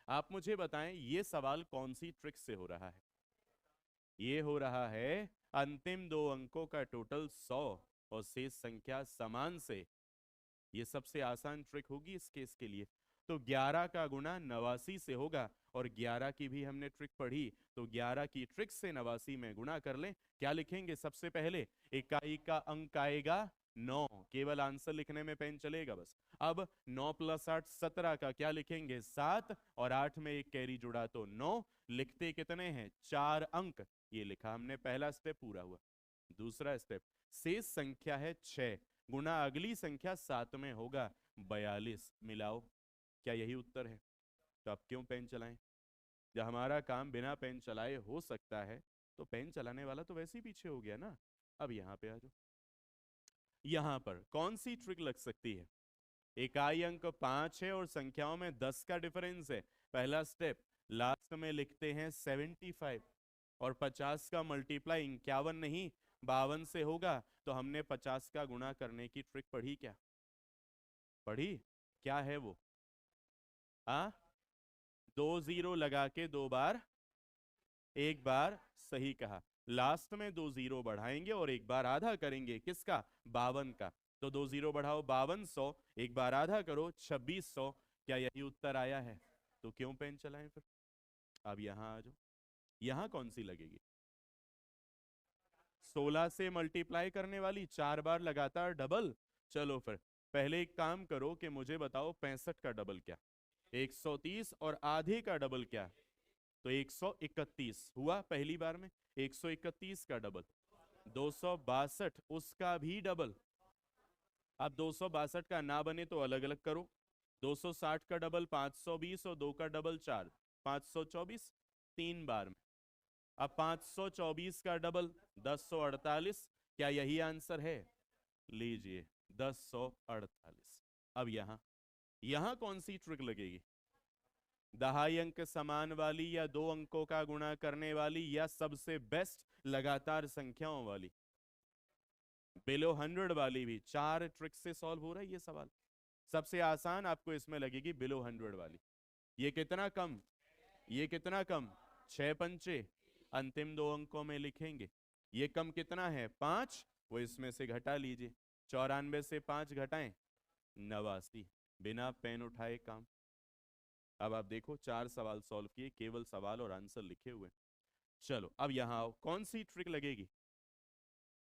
आप मुझे बताएं ये सवाल कौन सी ट्रिक से हो रहा है? ये हो रहा है अंतिम दो अंकों का टोटल 100 और शेष संख्या समान से। ये सबसे आसान ट्रिक होगी इस केस के लिए। तो 11 का गुणा 89 से होगा, और 11 की भी हमने ट्रिक पढ़ी, तो 11 की ट्रिक से 89 में गुणा कर लें। क्या लिखेंगे सबसे पहले? इकाई का अंक आएगा 9, केवल आंसर लिखने में पेन चलेगा बस। अब 9 + 8 17 का क्या लिखेंगे? 7, और 8 में एक कैरी जुड़ा तो 9। लिखते कितने हैं? 4 अंक। ये लिखा हमने, पहला स्टेप पूरा हुआ। दूसरा स्टेप, शेष संख्या है 6 गुना अगली संख्या 7 में होगा 42, मिलाओ। क्या यही उत्तर है? तो अब क्यों पेन चलाएं? जब हमारा काम बिना पेन चलाए हो सकता है, तो पेन चलाने वाला तो वैसे ही पीछे हो गया ना। अब यहां पे आ जाओ। यहां पर कौन सी ट्रिक लग सकती है? इकाई अंक 5 है और संख्याओं में 10 का डिफरेंस है। पहला स्टेप, लास्ट में लिखते हैं 75, और 50 का मल्टीप्लाई 51 नहीं 52 से होगा। तो हमने 50 का गुणा करने की ट्रिक पढ़ी क्या? पढ़ी? क्या है वो? आ 2 जीरो लगा के 2 बार, एक बार, सही कहा। लास्ट में 2 जीरो बढ़ाएंगे और एक बार आधा करेंगे, किसका? 52 का। तो 2 जीरो बढ़ाओ 5200, एक बार आधा करो 2600। क्या यही उत्तर आया है? तो क्यों पेन चलाएं फिर? अब यहां आ जाओ। यहां कौन सी लगेगी? 16 से मल्टीप्लाई करने वाली, 4 बार लगातार डबल। चलो फिर पहले एक काम करो कि मुझे बताओ 65 का डबल क्या? 130, और आधे का डबल क्या? तो 131 हुआ पहली बार में। 131 का डबल 262, उसका भी डबल। अब 262 का ना बने तो अलग अलग करो। 260 का डबल 520, और 2 का डबल 4, 524, 3 बार में। अब 524 का डबल 1048। क्या यही आंसर है? लीजिए 1048। अब यहां यहां कौन सी ट्रिक लगेगी? दहाई अंक समान वाली, या दो अंकों का गुणा करने वाली, या सबसे बेस्ट लगातार संख्याओं वाली? बिलो 100 वाली भी। 4 ट्रिक से सॉल्व हो रहा है ये सवाल। सबसे आसान आपको इसमें लगेगी बिलो 100 वाली। ये कितना कम? ये कितना कम? 6 पंचे, अंतिम दो अंकों में लिखेंगे। ये कम कितना है? 5, वो इसमें से घटा लीजिए। 94 से 5 घटाएं 89, बिना पेन उठाए काम। अब आप देखो 4 सवाल सॉल्व किए, केवल सवाल और आंसर लिखे हुए। चलो अब यहां आओ, कौन सी ट्रिक लगेगी?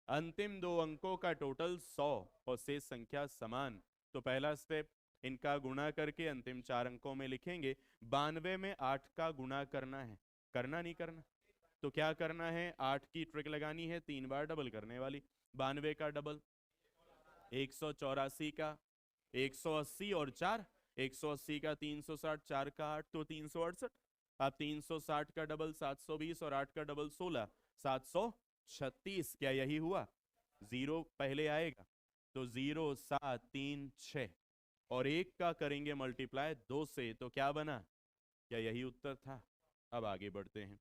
अंतिम दो अंकों का टोटल 100 और शेष संख्या समान। तो पहला स्टेप, इनका गुणा करके अंतिम 4 अंकों में लिखेंगे। 92 में 8 का गुणा करना है। करना नहीं करना? तो क्या करना है? 8 की ट्रिक लगानी है, 3 बार डबल करने वाली। 92 का डबल 184 का 180, और 4 180 का 360, 4 का 8 तो 368। अब 360 का डबल 720, और 8 का डबल 16, 736। क्या यही हुआ? जीरो पहले आएगा, तो 0 7 3 6, और एक का करेंगे मल्टीप्लाई 2 से, तो क्या बना? क्या यही उत्तर था? अब आगे बढ़ते हैं।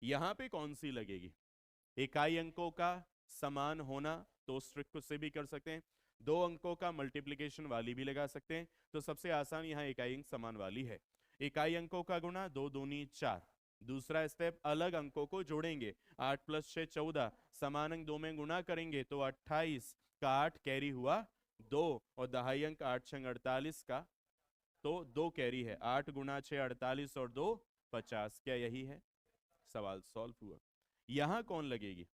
यहां पे कौन सी लगेगी? इकाई अंकों का समान होना, तो उस ट्रिक को से भी कर सकते हैं। दो अंकों का मल्टीप्लिकेशन वाली भी लगा सकते हैं। तो सबसे आसान यहाँ इकाई अंक समान वाली है। इकाई अंकों का गुणा 2 दूनी 4। दूसरा स्टेप, अलग अंकों को जोड़ेंगे। 8 + 6 14, समान अंक 2 में गुणा करेंगे तो 28 का 8 कैरी हुआ 2, और दहाई अंक 8 6 48 का, तो 2 कैरी है। 8 गुणा 6 48, और 2 50। क्या यही है? सवाल सॉल्व हुआ। यहां कौन लगेगी?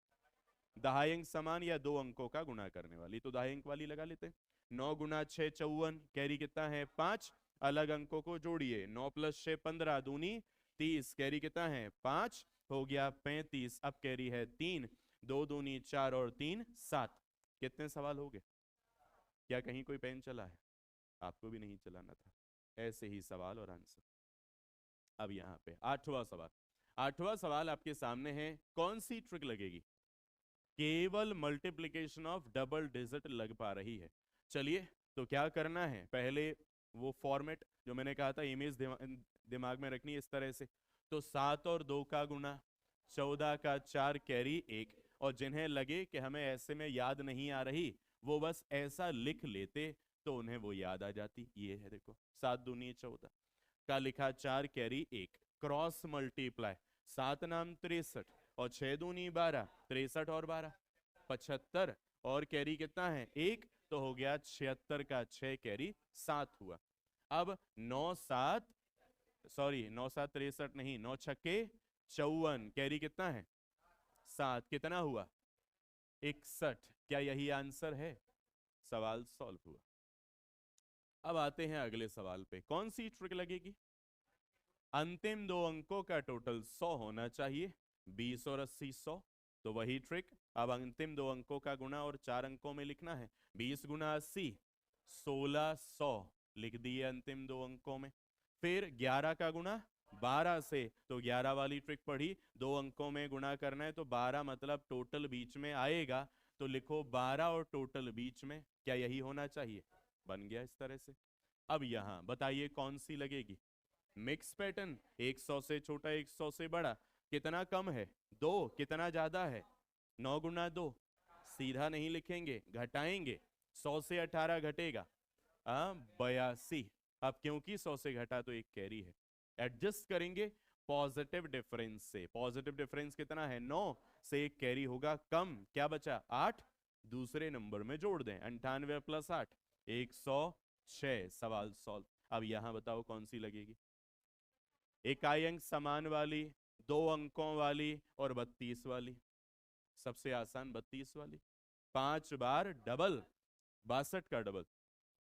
दहाई अंक समान या दो अंकों का गुणा करने वाली? तो दहाई अंक वाली लगा लेते हैं। 9 गुना 6 54, कैरी कितना है? 5। अलग अंकों को जोड़िए। 9 + 6 15 दूनी 30, कैरी कितना है? 5, हो गया 35। अब कैरी है 3, 2 दूनी 4, और 3 7। कितने सवाल हो गए? क्या कहीं कोई पेन चला है? आपको भी नहीं चलाना था। ऐसे ही सवाल और आंसर। अब यहाँ पे 8वां सवाल। 8वां सवाल आपके सामने है, कौन सी ट्रिक लगेगी? केवल मल्टीप्लिकेशन ऑफ डबल डिजिट लग पा रही है। चलिए, तो क्या करना है? पहले वो फॉर्मेट जो मैंने कहा था, इमेज दिमाग में रखनी है इस तरह से। तो 7 और 2 का गुना, 14 का 4 कैरी 1, और जिन्हें लगे कि हमें ऐसे में याद नहीं आ रही, वो बस ऐसा लिख लेते, तो उन्हें वो याद आ जाती। ये है देखो, 7 दूनी 14। का लिखा 4 कैरी 1, क्रॉस मल्टीप्लाई 7 नाम 63 और 6 दूनी 12, 63 और 12 75 और कैरी कितना है 1, तो हो गया 76 का 6 कैरी 7 हुआ। अब 9 7 सॉरी 9 7 63 नहीं, 9 छक्के 54, कैरी कितना है 7, कितना हुआ 61। क्या यही आंसर है? सवाल सॉल्व हुआ। अब आते हैं अगले सवाल पे। कौन सी ट्रिक लगेगी? अंतिम दो अंकों का टोटल 100 होना चाहिए, 20 और 80 100, तो वही ट्रिक। अब अंतिम दो अंकों का गुणा और 4 अंकों में लिखना है। 20 गुना 80 1600 लिख दिए अंतिम दो अंकों में। फिर 11 का गुणा 12 से, तो 11 वाली ट्रिक पढ़ी, दो अंकों में गुणा करना है तो 12 मतलब टोटल बीच में आएगा, तो लिखो 12 और टोटल बीच में। क्या यही होना चाहिए? बन गया इस तरह से। अब यहां बताइए कौन सी लगेगी? मिक्स पैटर्न, 100 से छोटा 100 से बड़ा, कितना कम है 2, कितना ज्यादा है 9 गुना 2, सीधा नहीं लिखेंगे घटाएंगे, 100 से 18 घटेगा 82। अब क्योंकि 100 से घटा तो एक कैरी है, एडजस्ट करेंगे पॉजिटिव डिफरेंस से। पॉजिटिव डिफरेंस कितना है 9 से एक कैरी होगा कम, क्या बचा 8, दूसरे नंबर में जोड़ दें 98 प्लस 8 106। सवाल सॉल्व। अब यहां बताओ कौन सी लगेगी? इकाई अंक समान वाली, दो अंकों वाली और 32 वाली। सबसे आसान 32 वाली, 5 बार डबल 62 का डबल,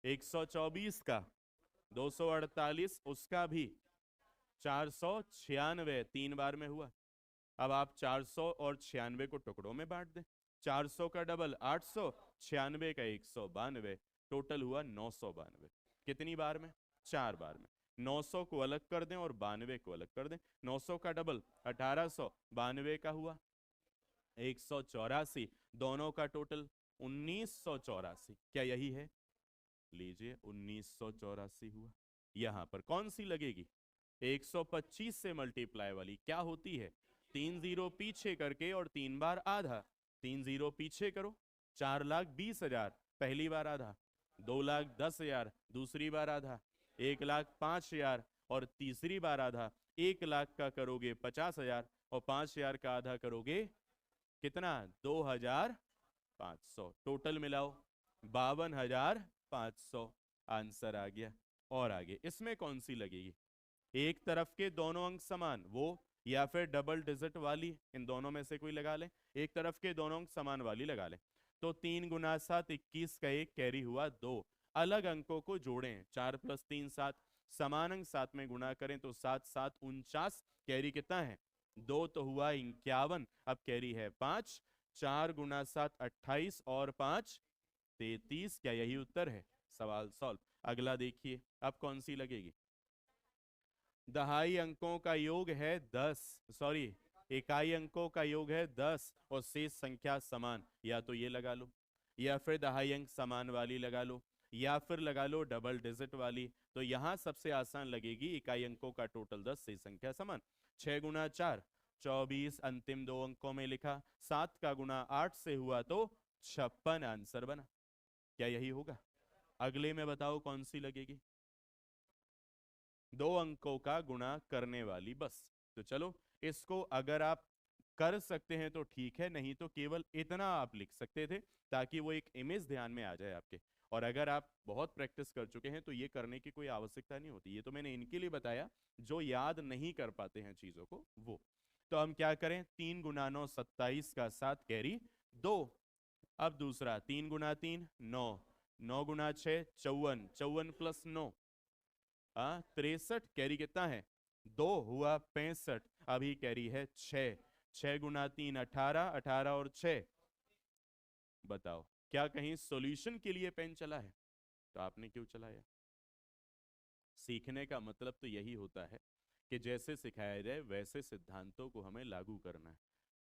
124 का 248 उसका भी 496 3 बार में हुआ। अब आप 400 और 96 को टुकड़ों में बांट दें, 400 का डबल 800, 96 का 192, टोटल हुआ 992। कितनी बार में? 4 बार में। 900 को अलग कर दें और 92 को अलग कर दें। 900 का डबल 1800, 92 का हुआ 184, दोनों का टोटल 1984। क्या यही है? लीजिए 1984 हुआ। यहां पर कौन सी लगेगी? 125 से मल्टीप्लाई वाली। क्या होती है? 3 जीरो पीछे करके और 3 बार आधा। 3 जीरो पीछे करो, 4,20,000 पहली बार आधा, 2,10,000 दूसरी बार आधा, 1,05,000 और तीसरी बार आधा। 1 लाख का करोगे 50,000 और 5,000 का आधा करोगे कितना? 2,500। टोटल मिलाओ 52,500। आंसर आ गया। और आगे इसमें कौन सी लगेगी? एक तरफ के दोनों अंक समान वो, या फिर डबल डिजिट वाली, इन दोनों में से कोई लगा ले। एक तरफ के दोनों अंक समान वाली लगा ले, तो 3 गुना 7 21 का एक कैरी हुआ 2। अलग अंकों को जोड़ें, 4 प्लस 3 7, समान अंक 7 में गुणा करें तो 7 7 49, कैरी कितना है 2, तो हुआ 51। अब कैरी है 5, 4 गुना 7 28 और 5 33। क्या यही उत्तर है? सवाल सॉल्व। अगला देखिए, अब कौन सी लगेगी? दहाई अंकों का योग है 10, सॉरी इकाई अंकों का योग है 10 और शेष संख्या समान। या तो ये लगा लो, या फिर दहाई अंक समान वाली लगा लो, या फिर लगा लो डबल डिजिट वाली। तो यहां सबसे आसान लगेगी इकाई अंकों का टोटल 10, शेष संख्या समान। 6 गुना 4 24, अंतिम दो अंकों में लिखा। 7 का गुना 8 से हुआ तो 56 आंसर बना। क्या यही होगा? अगले में बताओ कौन सी लगेगी? दो अंकों का गुणा करने वाली बस। तो चलो इसको अगर आप कर सकते हैं तो ठीक है, नहीं तो केवल इतना आप लिख सकते थे ताकि वो एक इमेज ध्यान में आ जाए आपके। और अगर आप बहुत प्रैक्टिस कर चुके हैं तो ये करने की कोई आवश्यकता नहीं होती। ये तो मैंने इनके लिए बताया जो याद नहीं कर पाते हैं चीजों को वो। तो हम क्या करें? 3 गुना 9 27 का 7 कैरी 2। अब दूसरा 3 गुना 3 9, 9 गुना 6 54, 54 प्लस 9 63, कैरी कितना है 2, हुआ 65। अभी कैरी है 6, 6 गुना 3 18, 18 और 6। बताओ क्या कहीं सॉल्यूशन के लिए पेन चला है? तो आपने क्यों चलाया? सीखने का मतलब तो यही होता है कि जैसे सिखाया जाए वैसे सिद्धांतों को हमें लागू करना है।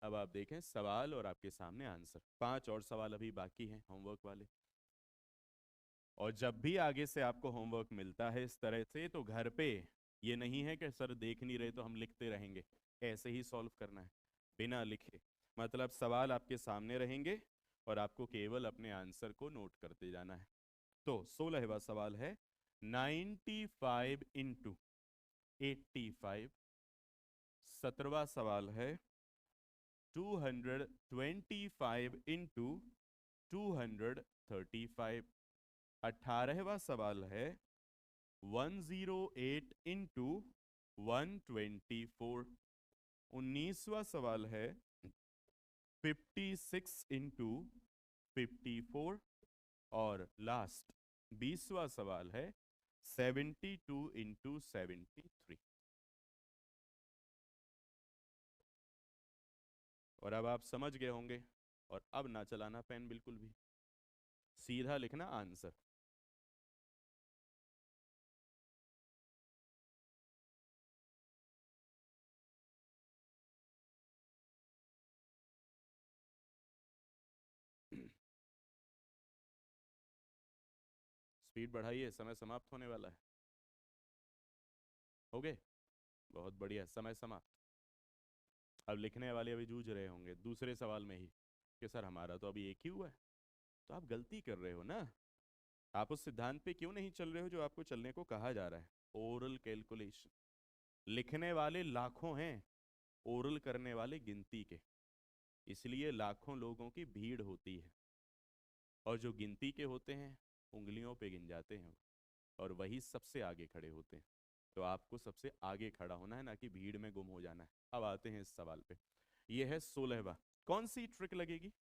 अब आप देखें सवाल और आपके सामने आंसर। 5 और सवाल अभी बाकी हैं होमवर्क वाले। और जब भी आगे से आपको होमवर्क मिलता है इस तरह से, तो घर पे ये नहीं है कि सर देख नहीं रहे तो हम लिखते रहेंगे, ऐसे ही सॉल्व करना है बिना लिखे। मतलब सवाल आपके सामने रहेंगे और आपको केवल अपने आंसर को नोट करते जाना है। तो 16वां सवाल है 95 इंटू 85। 17वां सवाल है 225 इंटू 235। 18वां सवाल है 108 इंटू 124। 19वां सवाल है 56 इंटू 54। और लास्ट 20वां सवाल है 72 इंटू 73। और अब आप समझ गए होंगे, और अब ना चलाना पेन बिल्कुल भी, सीधा लिखना आंसर। स्पीड बढ़ाइए, समय समाप्त होने वाला है। हो गए? बहुत बढ़िया, समय समाप्त। अब लिखने वाले अभी जूझ रहे होंगे दूसरे सवाल में ही कि सर हमारा तो अभी एक ही हुआ है। तो आप गलती कर रहे हो ना, आप उस सिद्धांत पे क्यों नहीं चल रहे हो जो आपको चलने को कहा जा रहा है। ओरल कैलकुलेशन, लिखने वाले लाखों हैं, ओरल करने वाले गिनती के, इसलिए लाखों लोगों की भीड़ होती है, और जो गिनती के होते हैं उंगलियों पे गिन जाते हैं, और वही सबसे आगे खड़े होते हैं। तो आपको सबसे आगे खड़ा होना है, ना कि भीड़ में गुम हो जाना है। अब आते हैं इस सवाल पे। यह है 16वां। कौन सी ट्रिक लगेगी?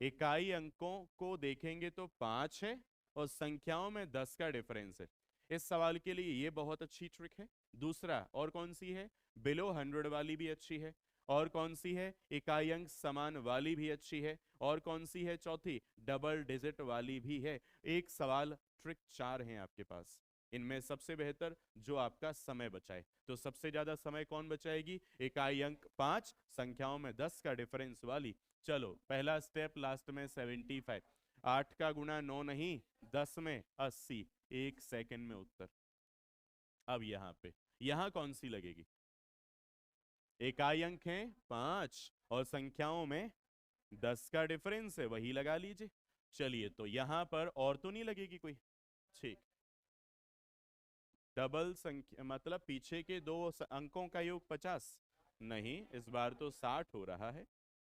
इकाई अंकों को देखेंगे तो 5 है, और संख्याओं में 10 का डिफरेंस है। इस सवाल के लिए ये बहुत अच्छी ट्रिक है। दूसरा, और कौन सी है? बिलो 100 वाली भी अच्छी है। और कौन सी है? इकाई अंक समान वाली भी अच्छी है। और कौन सी है चौथी? डबल डिजिट वाली भी है। एक सवाल ट्रिक 4 हैं आपके पास। इनमें सबसे बेहतर जो आपका समय बचाए। तो सबसे ज्यादा समय कौन बचाएगी? इकाई अंक 5, संख्याओं में 10 का डिफरेंस वाली। चलो पहला स्टेप लास्ट में 75। 8 का गुणा 9 नहीं, 10 में 80। 1 सेकंड में उत्तर। अब यहां पे, यहां कौन सी लगेगी? इकाई अंक है 5 और संख्याओं में 10 का डिफरेंस है, वही लगा लीजिए। चलिए, तो यहां पर और तो नहीं लगेगी कोई? ठीक। डबल संख्या मतलब पीछे के दो अंकों का योग 50? नहीं, इस बार तो 60 हो रहा है,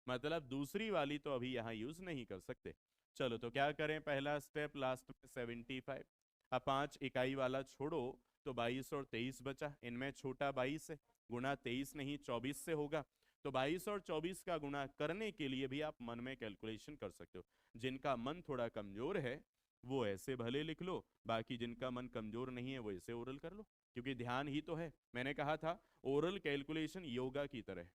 मतलब दूसरी वाली तो अभी यहाँ यूज नहीं कर सकते। चलो, तो क्या करें? पहला स्टेप लास्ट में 75। अब 5 इकाई वाला छोड़ो, तो 22 और 23 बचा। इनमें छोटा 22 है, गुणा 23 नहीं 24 से होगा। तो 22 और 24 का गुणा करने के लिए भी आप मन में कैलकुलेशन कर सकते हो। जिनका मन थोड़ा कमजोर है वो ऐसे भले लिख लो, बाकी जिनका मन कमजोर नहीं है वो ऐसे ओरल कर लो, क्योंकि ध्यान ही तो है। मैंने कहा था ओरल कैलकुलेशन योगा की तरह है।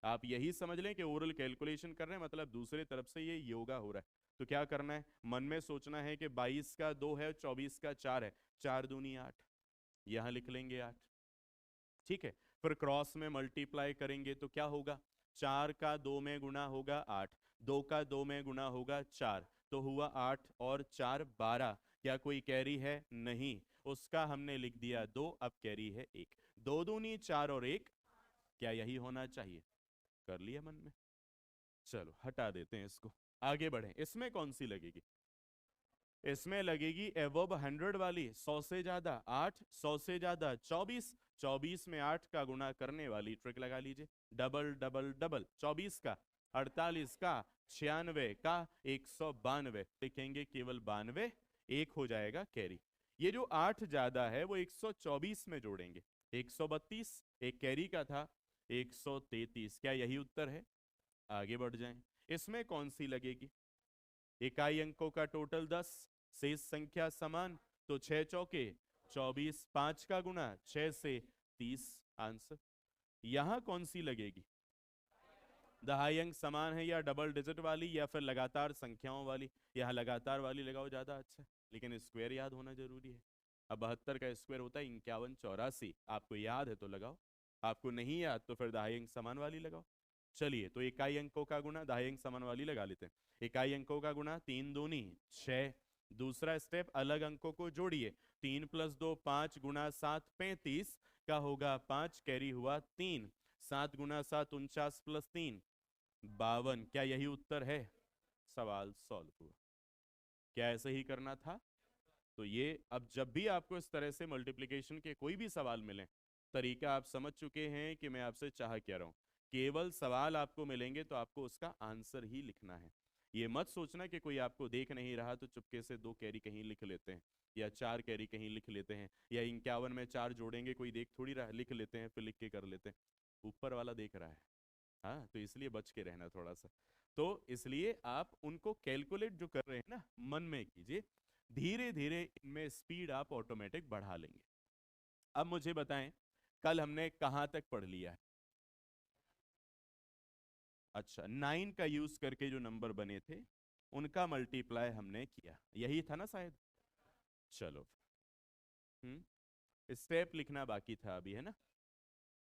आप यही समझ लें कि ओरल कैलकुलेशन कर रहे हैं, मतलब दूसरे तरफ से ये योगा हो रहा है। तो क्या करना है? मन में सोचना है कि 22 का 2 है, 24 का 4 है, 4 दूनी 8, यहां लिख लेंगे 8। ठीक है, फिर क्रॉस में मल्टीप्लाई करेंगे तो क्या होगा? 4 का 2 में गुणा होगा 8, 2 का 2 में गुणा होगा 4, तो हुआ 8 और 4 12। क्या कोई कैरी है? नहीं, उसका हमने लिख दिया 2, अब कैरी है 1। 2 दूनी 4 और 1, क्या यही होना चाहिए? कर लिया मन में। चलो हटा देते हैं इसको, आगे बढ़े। इसमें कौन सी लगेगी? इसमें लगेगी एवब 100 वाली, 100 से ज्यादा 8, 100 से ज्यादा 24, 24 में 8 का गुणा करने वाली ट्रिक लगा लीजिए। डबल डबल डबल, 24 का, 48 का, 96 का, 192 लिखेंगे, केवल 92, एक हो जाएगा कैरी। ये जो 8 ज्यादा है वो 124 में जोड़ेंगे, 132 एक कैरी का था, 133। क्या यही उत्तर है? आगे बढ़ जाएं। इसमें कौन सी लगेगी? इकाई अंकों का टोटल 10, शेष संख्या समान, तो 6 चौके 24, 5 का गुणा 6 से 30 आंसर। यहां कौन सी लगेगी? दहाई अंक समान है, या डबल डिजिट वाली, या फिर लगातार संख्याओं वाली? यहाँ लगातार वाली लगाओ, ज्यादा अच्छा, लेकिन स्क्वायर याद होना जरूरी है। अब 72 का स्क्वायर होता है 5184। आपको याद है तो लगाओ, आपको नहीं याद तो फिर दहाई अंक समान वाली लगाओ। चलिए, तो इकाई अंकों का गुणा दहाई अंक समान वाली लगा लेते हैं। इकाई अंकों का गुणा 3 दूनी 6। दूसरा स्टेप, अलग अंकों को जोड़िए। 3 + 2 5 गुणा 7 35 का होगा 5, कैरी हुआ 3। 7 गुणा 7 49 + 3 52। क्या यही उत्तर है? सवाल सॉल्व हुआ। क्या ऐसे ही करना था? तो ये अब जब भी आपको इस तरह से मल्टीप्लिकेशन के कोई भी सवाल मिले, तरीका आप समझ चुके हैं कि मैं आपसे चाह क्या रहा हूँ। केवल सवाल आपको मिलेंगे तो आपको उसका आंसर ही लिखना है। ये मत सोचना कि कोई आपको देख नहीं रहा तो चुपके से 2 कैरी कहीं लिख लेते हैं या 4 कैरी कहीं लिख लेते हैं या 51 में 4 जोड़ेंगे, कोई देख थोड़ी रहा, लिख लेते हैं फिर लिख के कर लेते हैं। ऊपर वाला देख रहा है। हाँ, तो इसलिए बच के रहना थोड़ा सा। तो इसलिए आप उनको कैलकुलेट जो कर रहे हैं ना, मन में कीजिए, धीरे धीरे इनमें स्पीड आप ऑटोमेटिक बढ़ा लेंगे। अब मुझे बताएं, कल हमने कहाँ तक पढ़ लिया है? अच्छा, 9 का यूज करके जो नंबर बने थे उनका मल्टीप्लाई हमने किया, यही था ना शायद। चलो, स्टेप लिखना बाकी था अभी, है ना?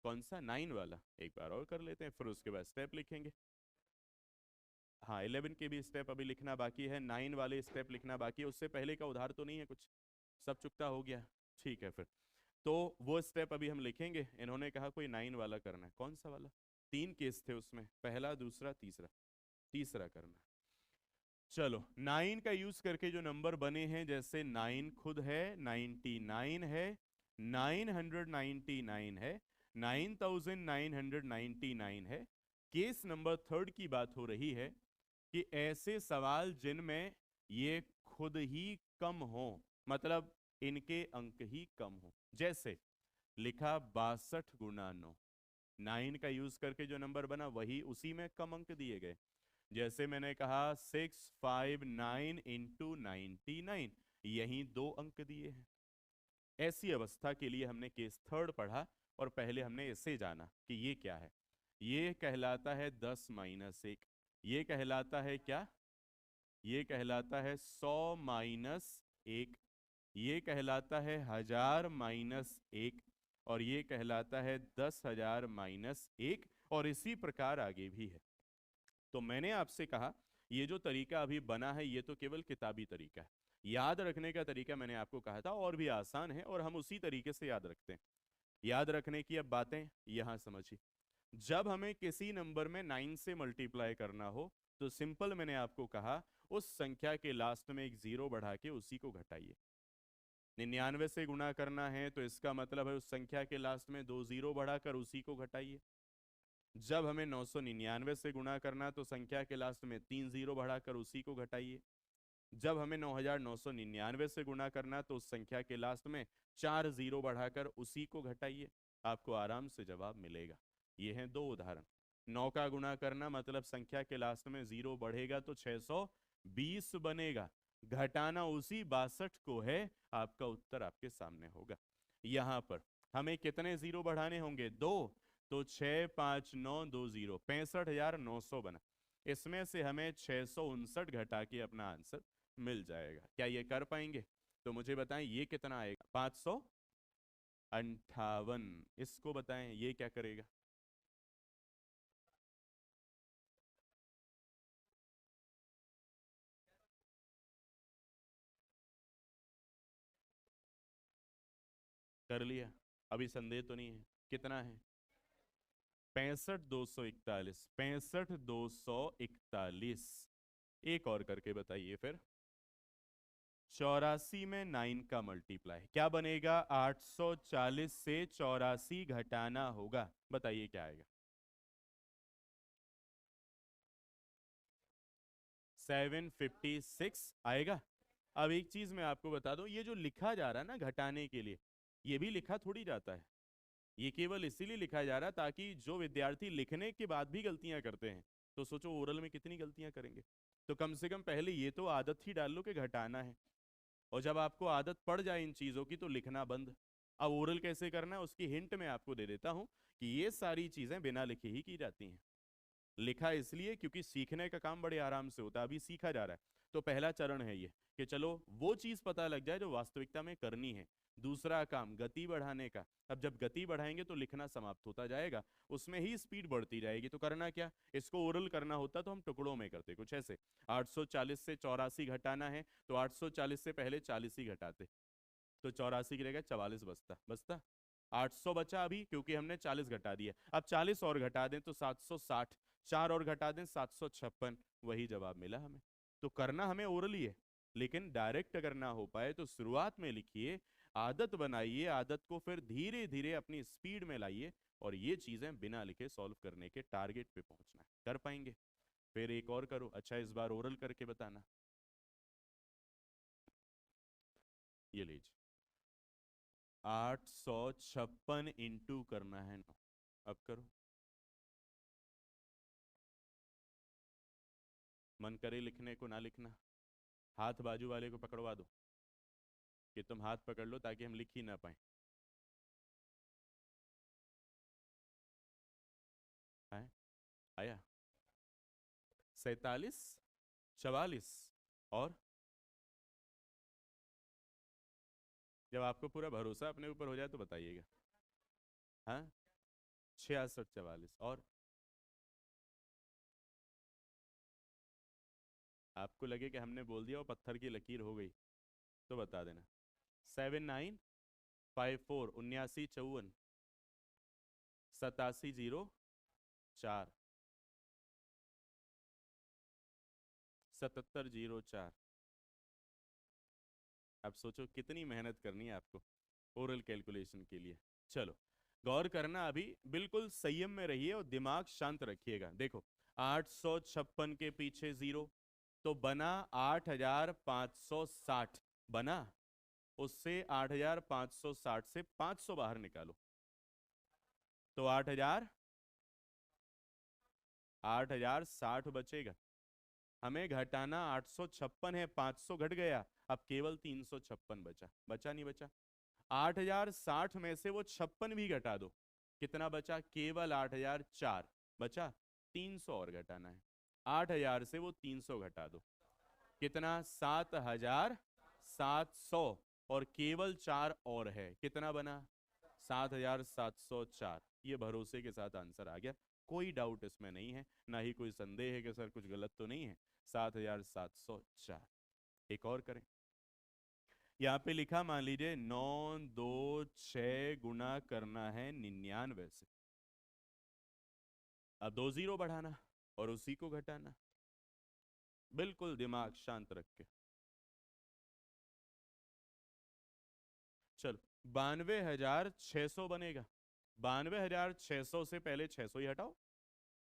कौन सा? 9 वाला एक बार और कर लेते हैं, फिर उसके बाद स्टेप लिखेंगे। हाँ, 11 के भी स्टेप अभी लिखना बाकी है, 9 वाले स्टेप लिखना बाकी है। उससे पहले का उधार तो नहीं है कुछ, सब चुकता हो गया। ठीक है, फिर तो वो स्टेप अभी हम लिखेंगे। इन्होंने कहा कोई 9 वाला करना है, कौन सा वाला? 3 केस थे उसमें, पहला, दूसरा, तीसरा। तीसरा करना है। चलो, 9 का यूज करके जो नंबर बने हैं, जैसे 9 खुद है, 99 है, 999 है, 9999 है। केस नंबर 3 की बात हो रही है कि ऐसे सवाल जिनमें ये खुद ही कम हो, मतलब इनके अंक ही कम हो। जैसे लिखा 62 × 9, 9 का यूज करके जो नंबर बना वही, उसी में कम अंक दिए गए। जैसे मैंने कहा 659 × 99, यही 2 अंक दिए हैं। ऐसी अवस्था के लिए हमने केस 3 पढ़ा और पहले हमने इसे जाना कि ये क्या है। ये कहलाता है 10 - 1। ये कहलाता है क्या? ये कहलाता है 100 - 1। ये कहलाता है 1000 - 1। और ये कहलाता है 10,000 - 1। और इसी प्रकार आगे भी है। तो मैंने आपसे कहा ये जो तरीका अभी बना है ये तो केवल किताबी तरीका है। याद रखने का तरीका मैंने आपको कहा था और भी आसान है और हम उसी तरीके से याद रखते हैं। याद रखने की अब बातें यहां समझिए। जब हमें किसी नंबर में 9 से मल्टीप्लाई करना हो तो सिंपल, मैंने आपको कहा उस संख्या के लास्ट में एक 0 बढ़ा के उसी को घटाइए। 99 से गुणा करना है तो इसका मतलब है उस संख्या के लास्ट में 2 0 बढ़ाकर उसी को घटाइए। जब हमें 999 से गुणा करना तो संख्या के लास्ट में 3 0 बढ़ाकर उसी को घटाइए। जब हमें 9999 से गुणा करना तो उस संख्या के लास्ट में 4 0 बढ़ाकर उसी को घटाइए। आपको आराम से जवाब मिलेगा। ये हैं 2 उदाहरण। 9 का गुणा करना मतलब संख्या के लास्ट में 0 बढ़ेगा तो 620 बनेगा। घटाना उसी 62 को है। आपका उत्तर आपके सामने होगा। यहां पर हमें कितने 0 बढ़ाने होंगे? 2। तो 6 5 9 2 0, 65,900 बना। इसमें से हमें 659 घटा के अपना आंसर मिल जाएगा। क्या ये कर पाएंगे? तो मुझे बताएं ये कितना आएगा? 558। इसको बताएं ये क्या करेगा? कर लिया? अभी संदेह तो नहीं है? कितना है? 65,241। 65,241। एक और करके बताइए फिर। 84 में 9 का मल्टीप्लाई क्या बनेगा? 840 से 84 घटाना होगा। बताइए क्या आएगा? 756 आएगा। अब एक चीज मैं आपको बता दूं, ये जो लिखा जा रहा है ना घटाने के लिए, ये भी लिखा थोड़ी जाता है। ये केवल इसीलिए लिखा जा रहा है ताकि जो विद्यार्थी लिखने के बाद भी गलतियां करते हैं, तो सोचो ओरल में कितनी गलतियां करेंगे। तो कम से कम पहले ये तो आदत ही डाल लो कि घटाना है। और जब आपको आदत पड़ जाए इन चीज़ों की तो लिखना बंद। अब ओरल कैसे करना है उसकी हिंट मैं आपको दे देता हूं कि ये सारी चीज़ें बिना लिखे ही की जाती हैं। लिखा इसलिए क्योंकि सीखने का काम बड़े आराम से होता है, अभी सीखा जा रहा है। तो पहला चरण है ये कि चलो वो चीज़ पता लग जाए जो वास्तविकता में करनी है। दूसरा काम गति बढ़ाने का। अब जब गति बढ़ाएंगे तो लिखना समाप्त होता जाएगा, उसमें ही स्पीड बढ़ती जाएगी। तो करना क्या? इसको ओरल करना होता तो हम टुकड़ों में करते, कुछ ऐसे। 840 से 84 घटाना है तो 840 से पहले 40 ही घटाते, तो 84 की जगह 44 बचता बचता। 800 बचा अभी क्योंकि हमने 40 घटा दिया। अब 40 और घटा दें तो 760। 4 और घटा दें 756। वही जवाब मिला हमें। तो करना हमें ओरली है। लेकिन डायरेक्ट अगर ना हो पाए तो शुरुआत में लिखिए, आदत बनाइए, आदत को फिर धीरे धीरे अपनी स्पीड में लाइए और ये चीजें बिना लिखे सॉल्व करने के टारगेट पे पहुंचना है। कर पाएंगे? फिर एक और करो। अच्छा, इस बार ओरल करके बताना। ये लीजिए, 856 इंटू करना है 9। अब करो। मन करे लिखने को, ना लिखना, हाथ बाजू वाले को पकड़वा दो कि तुम हाथ पकड़ लो ताकि हम लिख ही ना पाए। आए? आया? 47, 44 और जब आपको पूरा भरोसा अपने ऊपर हो जाए तो बताइएगा। हाँ, 66, 44 और आपको लगे कि हमने बोल दिया और पत्थर की लकीर हो गई तो बता देना। 7954 7954 8704 7704। अब सोचो कितनी मेहनत करनी है आपको ओरल कैलकुलेशन के लिए। चलो, गौर करना, अभी बिल्कुल संयम में रहिए और दिमाग शांत रखिएगा। देखो, 856 के पीछे जीरो तो बना 8560 बना। उससे 8560 से 500 बाहर निकालो तो 8060 बचेगा। हमें घटाना 856 है, 500 घट गया, अब केवल 356 बचा। बचा नहीं बचा? 8060 में से वो 56 भी घटा दो, कितना बचा? केवल 8004 बचा। 300 और घटाना है। 8000 से वो 300 घटा दो, कितना? 7700 और केवल 4 और है, कितना बना? 7704। ये भरोसे के साथ आंसर आ गया, कोई डाउट इसमें नहीं है, ना ही कोई संदेह है कि सर कुछ गलत तो नहीं है। 7704। एक और करें। यहाँ पे लिखा, मान लीजिए 926 गुना करना है 99 से। अब 2 जीरो बढ़ाना और उसी को घटाना, बिल्कुल दिमाग शांत रख के। चलो, 92,600 बनेगा। 92,600 से पहले 600 ही हटाओ,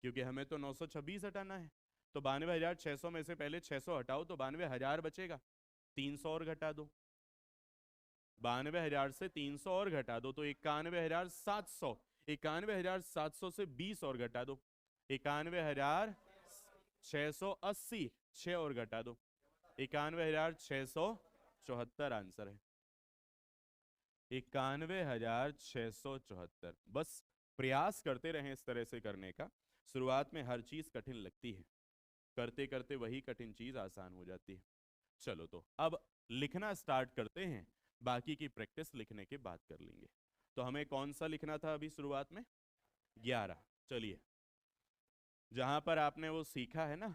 क्योंकि हमें तो 926 हटाना है। तो 92,600 में से पहले 600 हटाओ तो 92,000 बचेगा। 300 और घटा दो, 92,000 से 300 और घटा दो तो 91,700। 91,700 से 20 और घटा दो, 91,680। 6 और घटा दो, 91,674 आंसर है। 91,674। बस प्रयास करते रहें इस तरह से करने का। शुरुआत में हर चीज कठिन लगती है, करते करते वही कठिन चीज आसान हो जाती है। चलो, तो अब लिखना स्टार्ट करते हैं, बाकी की प्रैक्टिस लिखने के बाद कर लेंगे। तो हमें कौन सा लिखना था अभी शुरुआत में? 11। चलिए, जहां पर आपने वो सीखा है ना,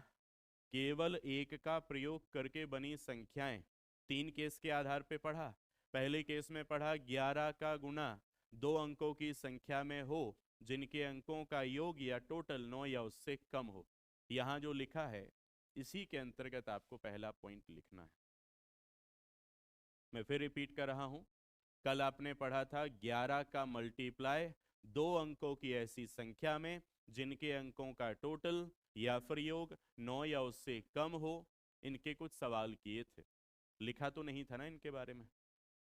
केवल एक का प्रयोग करके बनी संख्याएं, 3 केस के आधार पे पढ़ा। पहले केस में पढ़ा 11 का गुना 2 अंकों की संख्या में हो जिनके अंकों का योग या टोटल 9 या उससे कम हो। यहां जो लिखा है इसी के अंतर्गत आपको पहला पॉइंट लिखना है। मैं फिर रिपीट कर रहा हूं, कल आपने पढ़ा था 11 का मल्टीप्लाई 2 अंकों की ऐसी संख्या में जिनके अंकों का टोटल या फिर योग 9 या उससे कम हो। इनके कुछ सवाल किए थे, लिखा तो नहीं था ना इनके बारे में,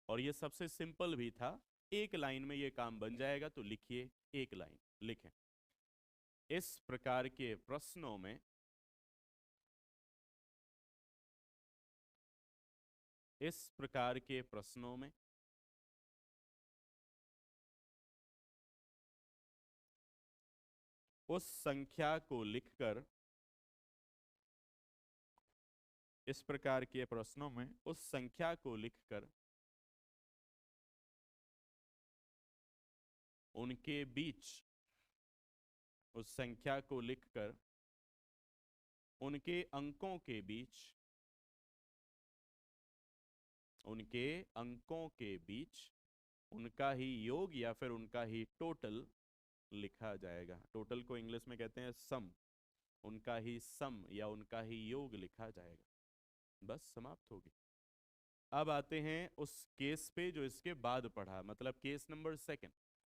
और ये सबसे सिंपल भी था। एक लाइन में ये काम बन जाएगा, तो लिखिए, एक लाइन लिखें। इस प्रकार के प्रश्नों में उस संख्या को लिखकर, इस प्रकार के प्रश्नों में उस संख्या को लिखकर उनके बीच, उस संख्या को लिखकर उनके अंकों के बीच, उनके अंकों के बीच उनका ही योग या फिर उनका ही टोटल लिखा जाएगा। टोटल को इंग्लिश में कहते हैं सम। उनका ही सम या उनका ही योग लिखा जाएगा। बस समाप्त होगी। अब आते हैं उस केस पे जो इसके बाद पढ़ा, मतलब केस नंबर सेकंड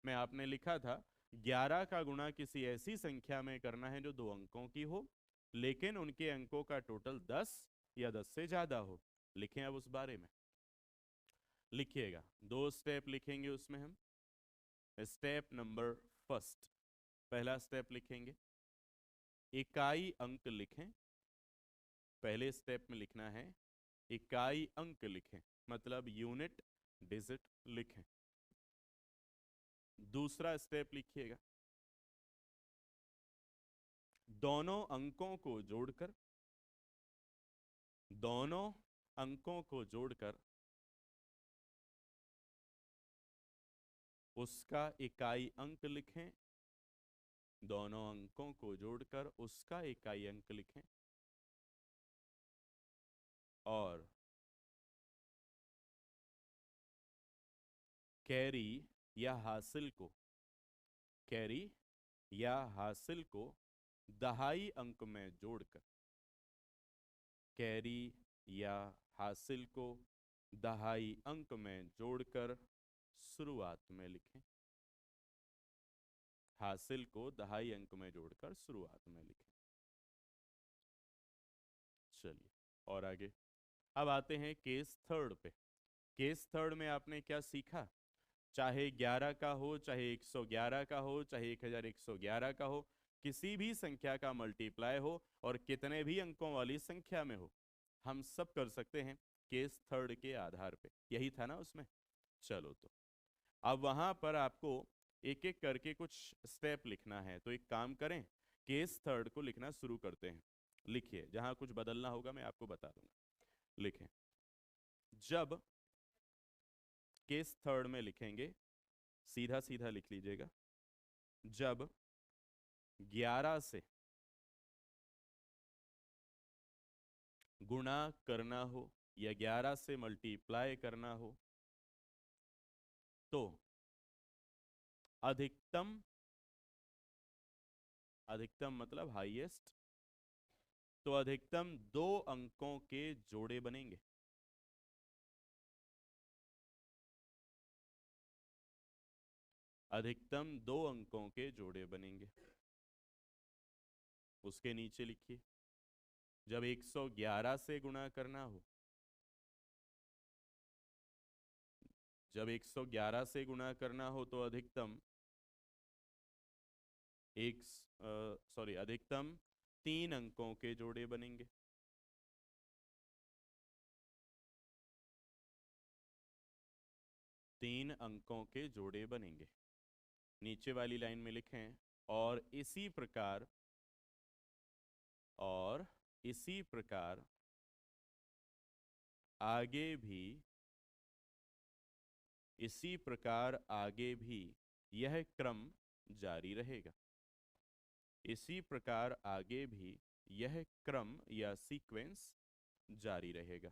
में आपने लिखा था 11 का गुणा किसी ऐसी संख्या में करना है जो 2 अंकों की हो, लेकिन उनके अंकों का टोटल 10 या 10 से ज्यादा हो। लिखें अब उस बारे में। लिखिएगा, 2 स्टेप लिखेंगे उसमें हम। स्टेप नंबर फर्स्ट, पहला स्टेप लिखेंगे, इकाई अंक लिखें। पहले स्टेप में लिखना है इकाई अंक लिखें, मतलब यूनिट डिजिट लिखें। दूसरा स्टेप लिखिएगा, दोनों अंकों को जोड़कर, दोनों अंकों को जोड़कर उसका इकाई अंक लिखें। दोनों अंकों को जोड़कर उसका इकाई अंक लिखें। और कैरी या हासिल को, कैरी या हासिल को दहाई अंक में जोड़कर, कैरी या हासिल को दहाई अंक में जोड़कर शुरुआत में लिखें। हासिल को दहाई अंक में जोड़कर शुरुआत में लिखें। चलिए और आगे, अब आते हैं केस थर्ड पे। केस थर्ड में आपने क्या सीखा, चाहे 11 का हो, चाहे 111 का हो, चाहे 1111 का हो, किसी भी संख्या का मल्टीप्लाई हो और कितने भी अंकों वाली संख्या में हो, हम सब कर सकते हैं केस थर्ड के आधार पे। यही था ना उसमें। चलो तो अब वहां पर आपको एक एक करके कुछ स्टेप लिखना है, तो एक काम करें, केस थर्ड को लिखना शुरू करते हैं। लिखिए, जहां कुछ बदलना होगा मैं आपको बता दूंगा। लिखें, जब केस थर्ड में लिखेंगे, सीधा सीधा लिख लीजिएगा, जब 11 से गुणा करना हो या 11 से मल्टीप्लाई करना हो, तो अधिकतम, अधिकतम मतलब हाईएस्ट, तो अधिकतम 2 अंकों के जोड़े बनेंगे। अधिकतम 2 अंकों के जोड़े बनेंगे। उसके नीचे लिखिए, जब 111 से गुणा करना हो, जब 111 से गुणा करना हो तो अधिकतम अधिकतम 3 अंकों के जोड़े बनेंगे। तीन अंकों के जोड़े बनेंगे। नीचे वाली लाइन में लिखें, और इसी प्रकार, और इसी प्रकार आगे भी, इसी प्रकार आगे भी यह क्रम जारी रहेगा। इसी प्रकार आगे भी यह क्रम या सीक्वेंस जारी रहेगा।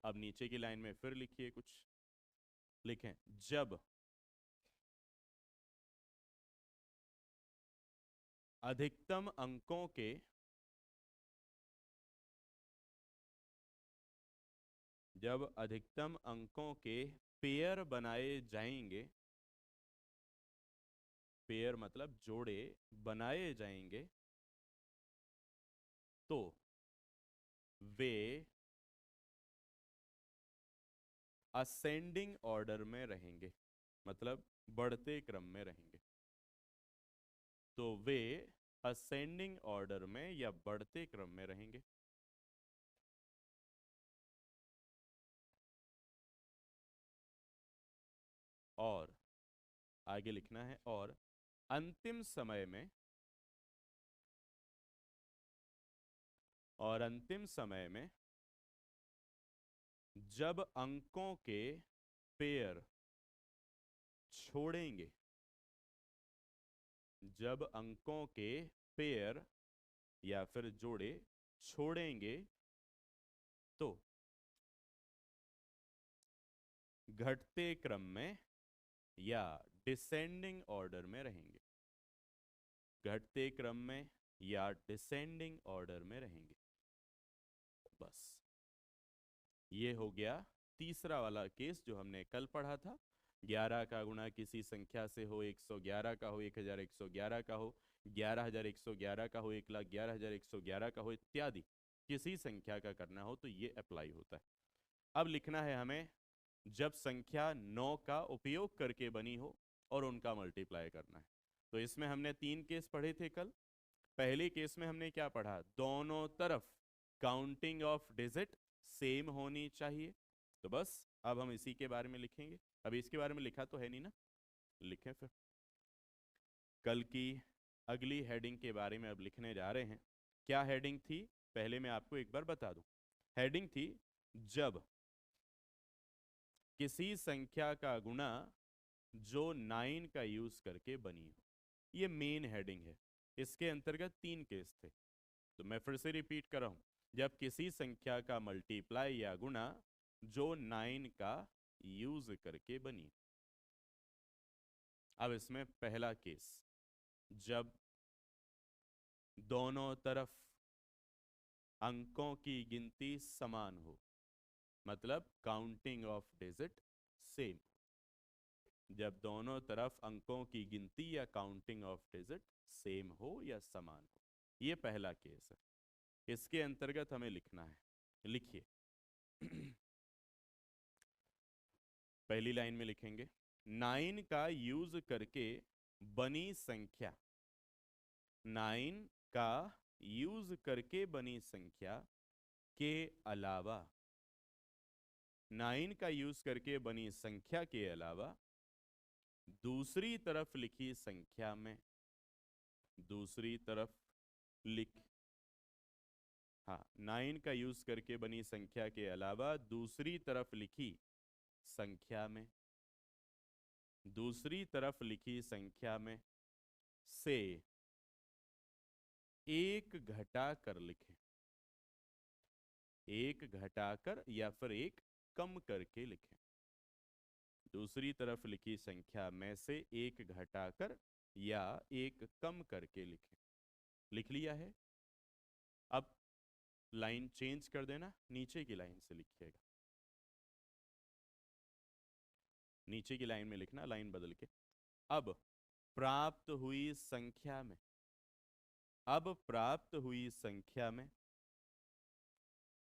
अब नीचे की लाइन में फिर लिखिए कुछ, लिखें, जब अधिकतम अंकों के, जब अधिकतम अंकों के पेयर बनाए जाएंगे, पेयर मतलब जोड़े बनाए जाएंगे, तो वे असेंडिंग ऑर्डर में रहेंगे, मतलब बढ़ते क्रम में रहेंगे। तो वे असेंडिंग ऑर्डर में या बढ़ते क्रम में रहेंगे। और आगे लिखना है, और अंतिम समय में, और अंतिम समय में जब अंकों के पेयर छोड़ेंगे, जब अंकों के पेयर या फिर जोड़े छोड़ेंगे, तो घटते क्रम में या डिसेंडिंग ऑर्डर में रहेंगे। घटते क्रम में या डिसेंडिंग ऑर्डर में रहेंगे। बस ये हो गया तीसरा वाला केस जो हमने कल पढ़ा था। 11 का गुणा किसी संख्या से हो, 111 का हो, 1111 का हो, 11111 का हो, 1,11,111 का हो इत्यादि किसी संख्या का करना हो तो ये अप्लाई होता है। अब लिखना है हमें जब संख्या 9 का उपयोग करके बनी हो और उनका मल्टीप्लाई करना है। तो इसमें हमने 3 केस पढ़े थे कल। पहले केस में हमने क्या पढ़ा, दोनों तरफ काउंटिंग ऑफ डिजिट सेम होनी चाहिए। तो बस अब हम इसी के बारे में लिखेंगे। अभी इसके बारे में लिखा तो है नहीं ना, लिखें फिर। कल की अगली हेडिंग के बारे में अब लिखने जा रहे हैं। क्या हेडिंग थी पहले मैं आपको एक बार बता दूं। हेडिंग थी जब किसी संख्या का गुणा जो 9 का यूज करके बनी हो। ये मेन हेडिंग है। इसके अंतर्गत 3 केस थे, तो मैं फिर से रिपीट कर रहा हूं। जब किसी संख्या का मल्टीप्लाई या गुणा जो 9 का यूज करके बनी। अब इसमें पहला केस, जब दोनों तरफ अंकों की गिनती समान हो, मतलब काउंटिंग ऑफ डिजिट सेम। जब दोनों तरफ अंकों की गिनती या काउंटिंग ऑफ डिजिट सेम हो या समान हो, ये पहला केस है। इसके अंतर्गत हमें लिखना है, लिखिए। पहली लाइन में लिखेंगे 9 का यूज करके बनी संख्या। 9 का यूज करके बनी संख्या के अलावा, 9 का यूज करके बनी संख्या के अलावा दूसरी तरफ लिखी संख्या में, दूसरी तरफ लिख, हाँ 9 का यूज करके बनी संख्या के अलावा दूसरी तरफ लिखी संख्या में, दूसरी तरफ लिखी संख्या में से एक घटा कर लिखें। एक घटाकर या फिर एक कम करके लिखें। दूसरी तरफ लिखी संख्या में से एक घटाकर या एक कम करके लिखें। लिख लिया है। अब लाइन चेंज कर देना, नीचे की लाइन से लिखिएगा। नीचे की लाइन में लिखना, लाइन बदल के। अब प्राप्त हुई संख्या में, अब प्राप्त हुई संख्या में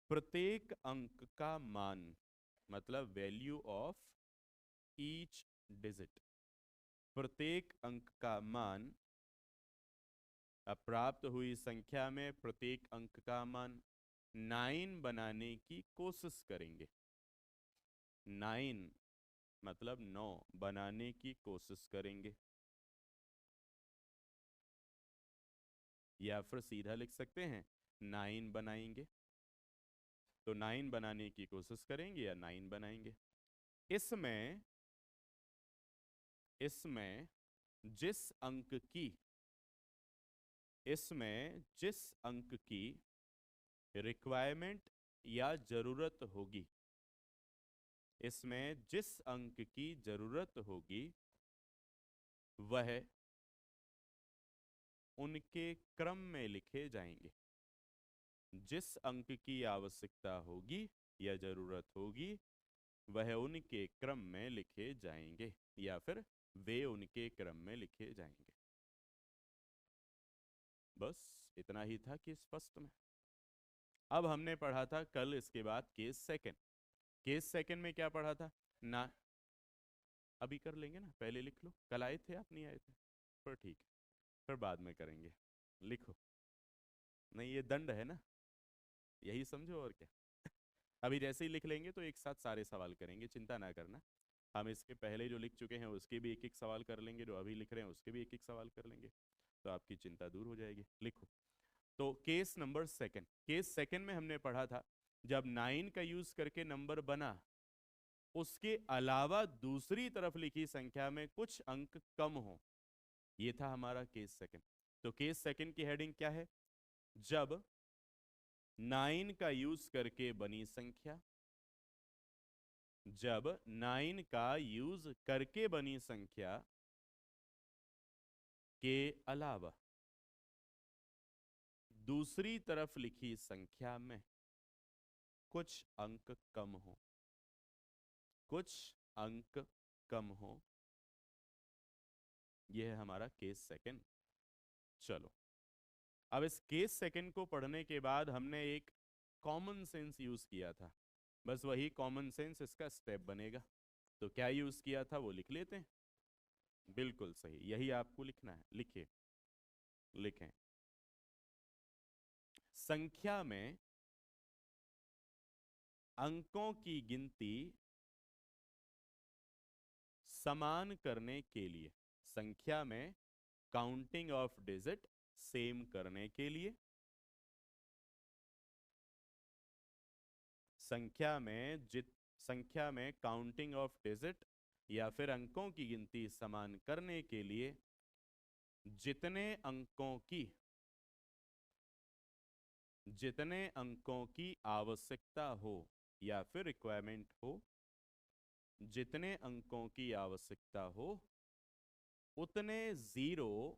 प्रत्येक अंक का मान, मतलब वैल्यू ऑफ ईच डिजिट, प्रत्येक अंक का मान। अब प्राप्त हुई संख्या में प्रत्येक अंक का मान 9 बनाने की कोशिश करेंगे। 9 मतलब 9 बनाने की कोशिश करेंगे, या फिर सीधा लिख सकते हैं 9 बनाएंगे। तो 9 बनाने की कोशिश करेंगे या 9 बनाएंगे। इसमें इसमें जिस अंक की, इसमें जिस अंक की रिक्वायरमेंट या जरूरत होगी, इसमें जिस अंक की जरूरत होगी वह उनके क्रम में लिखे जाएंगे। जिस अंक की आवश्यकता होगी या जरूरत होगी वह उनके क्रम में लिखे जाएंगे, या फिर वे उनके क्रम में लिखे जाएंगे। बस इतना ही था केस फर्स्ट में। अब हमने पढ़ा था कल इसके बाद केस सेकंड। केस सेकंड में क्या पढ़ा था ना, अभी कर लेंगे ना, पहले लिख लो। कल आए थे आप, नहीं आए थे, पर ठीक है, फिर बाद में करेंगे। लिखो, नहीं ये दंड है ना, यही समझो और क्या। अभी जैसे ही लिख लेंगे तो एक साथ सारे सवाल करेंगे, चिंता ना करना। हम इसके पहले जो लिख चुके हैं उसके भी एक एक सवाल कर लेंगे, जो अभी लिख रहे हैं उसके भी एक एक सवाल कर लेंगे, तो आपकी चिंता दूर हो जाएगी। लिखो। तो case number second, case second में हमने पढ़ा था जब 9 का यूज करके नंबर बना, उसके अलावा दूसरी तरफ लिखी संख्या में कुछ अंक कम हो। ये था हमारा केस सेकंड। तो केस सेकंड की हेडिंग क्या है, जब 9 का यूज करके बनी संख्या, जब 9 का यूज करके बनी संख्या के अलावा दूसरी तरफ लिखी संख्या में, कुछ अंक कम हो, कुछ अंक कम हो, यह है हमारा केस सेकंड। चलो, अब इस केस सेकंड को पढ़ने के बाद हमने एक कॉमन सेंस यूज किया था, बस वही कॉमन सेंस इसका स्टेप बनेगा। तो क्या यूज किया था वो लिख लेते हैं। बिल्कुल सही, यही आपको लिखना है। लिखिए, लिखें। संख्या में अंकों की गिनती समान करने के लिए, संख्या में काउंटिंग ऑफ डिजिट सेम करने के लिए, संख्या में काउंटिंग ऑफ डिजिट या फिर अंकों की गिनती समान करने के लिए जितने अंकों की आवश्यकता हो या फिर रिक्वायरमेंट हो, जितने अंकों की आवश्यकता हो उतने जीरो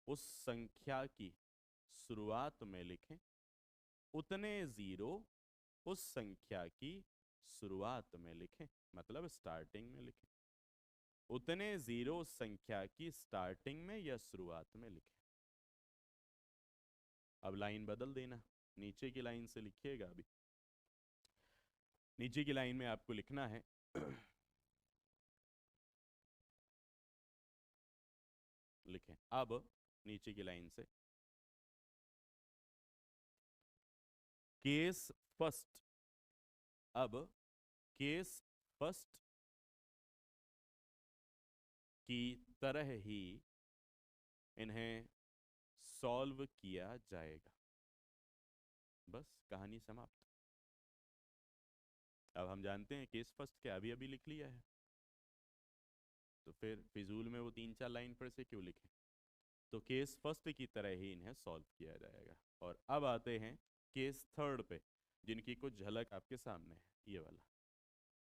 उस संख्या की शुरुआत में लिखें। उतने जीरो उस संख्या की शुरुआत में लिखें, मतलब स्टार्टिंग में लिखें। उतने जीरो उस संख्या की स्टार्टिंग में या शुरुआत में लिखें। अब लाइन बदल देना, नीचे की लाइन से लिखिएगा। अभी नीचे की लाइन में आपको लिखना है लिखें अब नीचे की लाइन से, केस फर्स्ट। अब केस फर्स्ट की तरह ही इन्हें सॉल्व किया जाएगा। बस कहानी समाप्त। अब हम जानते हैं केस फर्स्ट क्या, अभी अभी लिख लिया है, तो फिर फिजूल में वो 3-4 लाइन पर से क्यों लिखें। तो केस फर्स्ट की तरह ही इन्हें सॉल्व किया जाएगा। और अब आते हैं केस थर्ड पे, जिनकी कुछ झलक आपके सामने है। ये वाला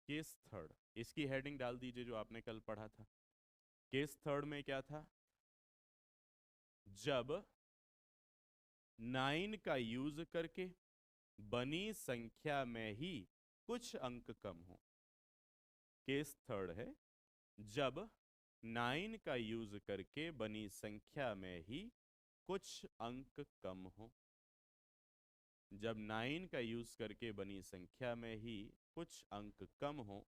केस थर्ड, इसकी हेडिंग डाल दीजिए जो आपने कल पढ़ा था। केस थर्ड में क्या था? जब 9 का यूज करके बनी संख्या में ही कुछ अंक कम हो। केस थर्ड है जब 9 का यूज करके बनी संख्या में ही कुछ अंक कम हो। जब 9 का यूज करके बनी संख्या में ही कुछ अंक कम हो,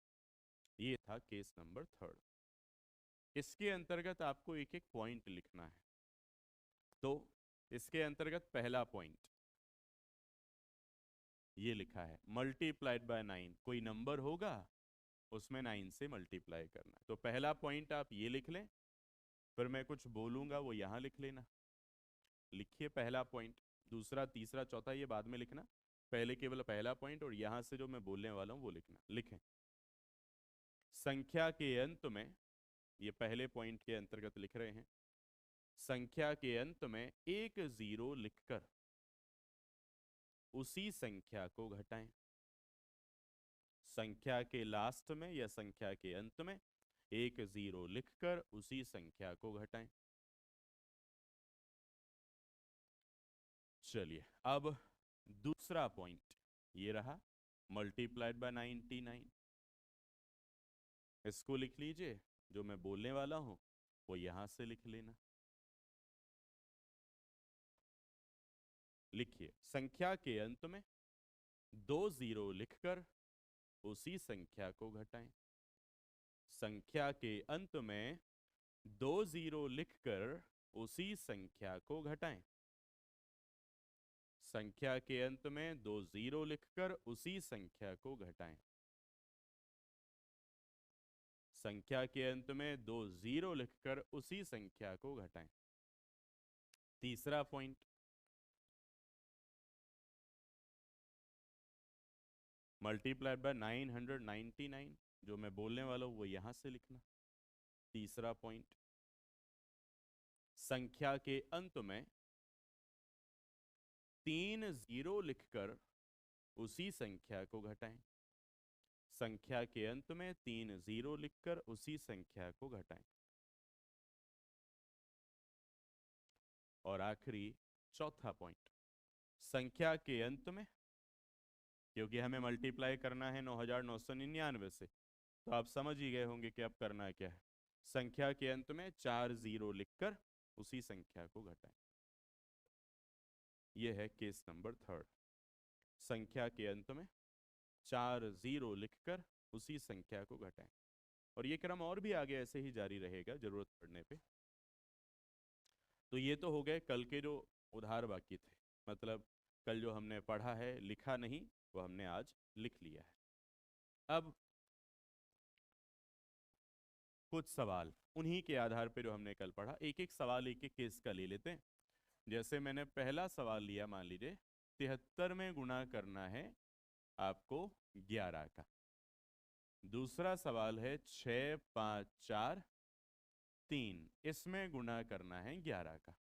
ये था केस नंबर थर्ड। इसके अंतर्गत आपको एक एक पॉइंट लिखना है। तो इसके अंतर्गत पहला पॉइंट ये लिखा है, मल्टीप्लाइड बाय 9। कोई नंबर होगा उसमें 9 से मल्टीप्लाई करना है। तो पहला पॉइंट आप ये लिख लें, फिर मैं कुछ बोलूंगा वो यहां लिख लेना। लिखिए पहला पॉइंट, दूसरा तीसरा चौथा ये बाद में लिखना, पहले केवल पहला पॉइंट और यहां से जो मैं बोलने वाला हूं वो लिखना। लिखें, संख्या के अंत में, ये पहले पॉइंट के अंतर्गत लिख रहे हैं, संख्या के अंत में एक जीरो लिखकर उसी संख्या को घटाएं। संख्या के लास्ट में या संख्या के अंत में एक जीरो लिखकर उसी संख्या को घटाएं। चलिए, अब दूसरा पॉइंट ये रहा, मल्टीप्लाइड बाय 99। इसको लिख लीजिए, जो मैं बोलने वाला हूं वो यहां से लिख लेना। लिखिए, संख्या के अंत में 2 जीरो लिखकर उसी संख्या को घटाएं। संख्या के अंत में 2 जीरो लिखकर उसी संख्या को घटाएं। संख्या के अंत में 2 जीरो लिखकर उसी संख्या को घटाएं। संख्या के अंत में 2 जीरो लिखकर उसी संख्या को घटाएं। तीसरा पॉइंट, मल्टीप्लाइड बाय 999, जो मैं बोलने वाला हूं वो यहां से लिखना। तीसरा पॉइंट, संख्या के अंत में 3 जीरो लिखकर उसी संख्या को घटाएं। संख्या के अंत में 3 जीरो लिखकर उसी संख्या को घटाएं। और आखिरी चौथा पॉइंट, संख्या के अंत में, क्योंकि हमें मल्टीप्लाई करना है 9999 से, तो आप समझ ही गए होंगे कि अब करना क्या है। संख्या के अंत में 4 जीरो लिखकर उसी संख्या को घटाएं। यह है केस नंबर 3। संख्या के अंत में 4 जीरो लिखकर उसी संख्या को घटाएं। और ये क्रम और भी आगे ऐसे ही जारी रहेगा जरूरत पड़ने पे। तो ये तो हो गए कल के जो उधार बाकी थे, मतलब कल जो हमने पढ़ा है, लिखा नहीं, वो हमने आज लिख लिया है। अब कुछ सवाल उन्हीं के आधार पे जो हमने कल पढ़ा, एक एक सवाल एक एक केस का ले लेते हैं। जैसे मैंने पहला सवाल लिया, मान लीजिए 73 में गुणा करना है आपको 11 का। दूसरा सवाल है 6 5 4 3, इसमें गुणा करना है 11 का।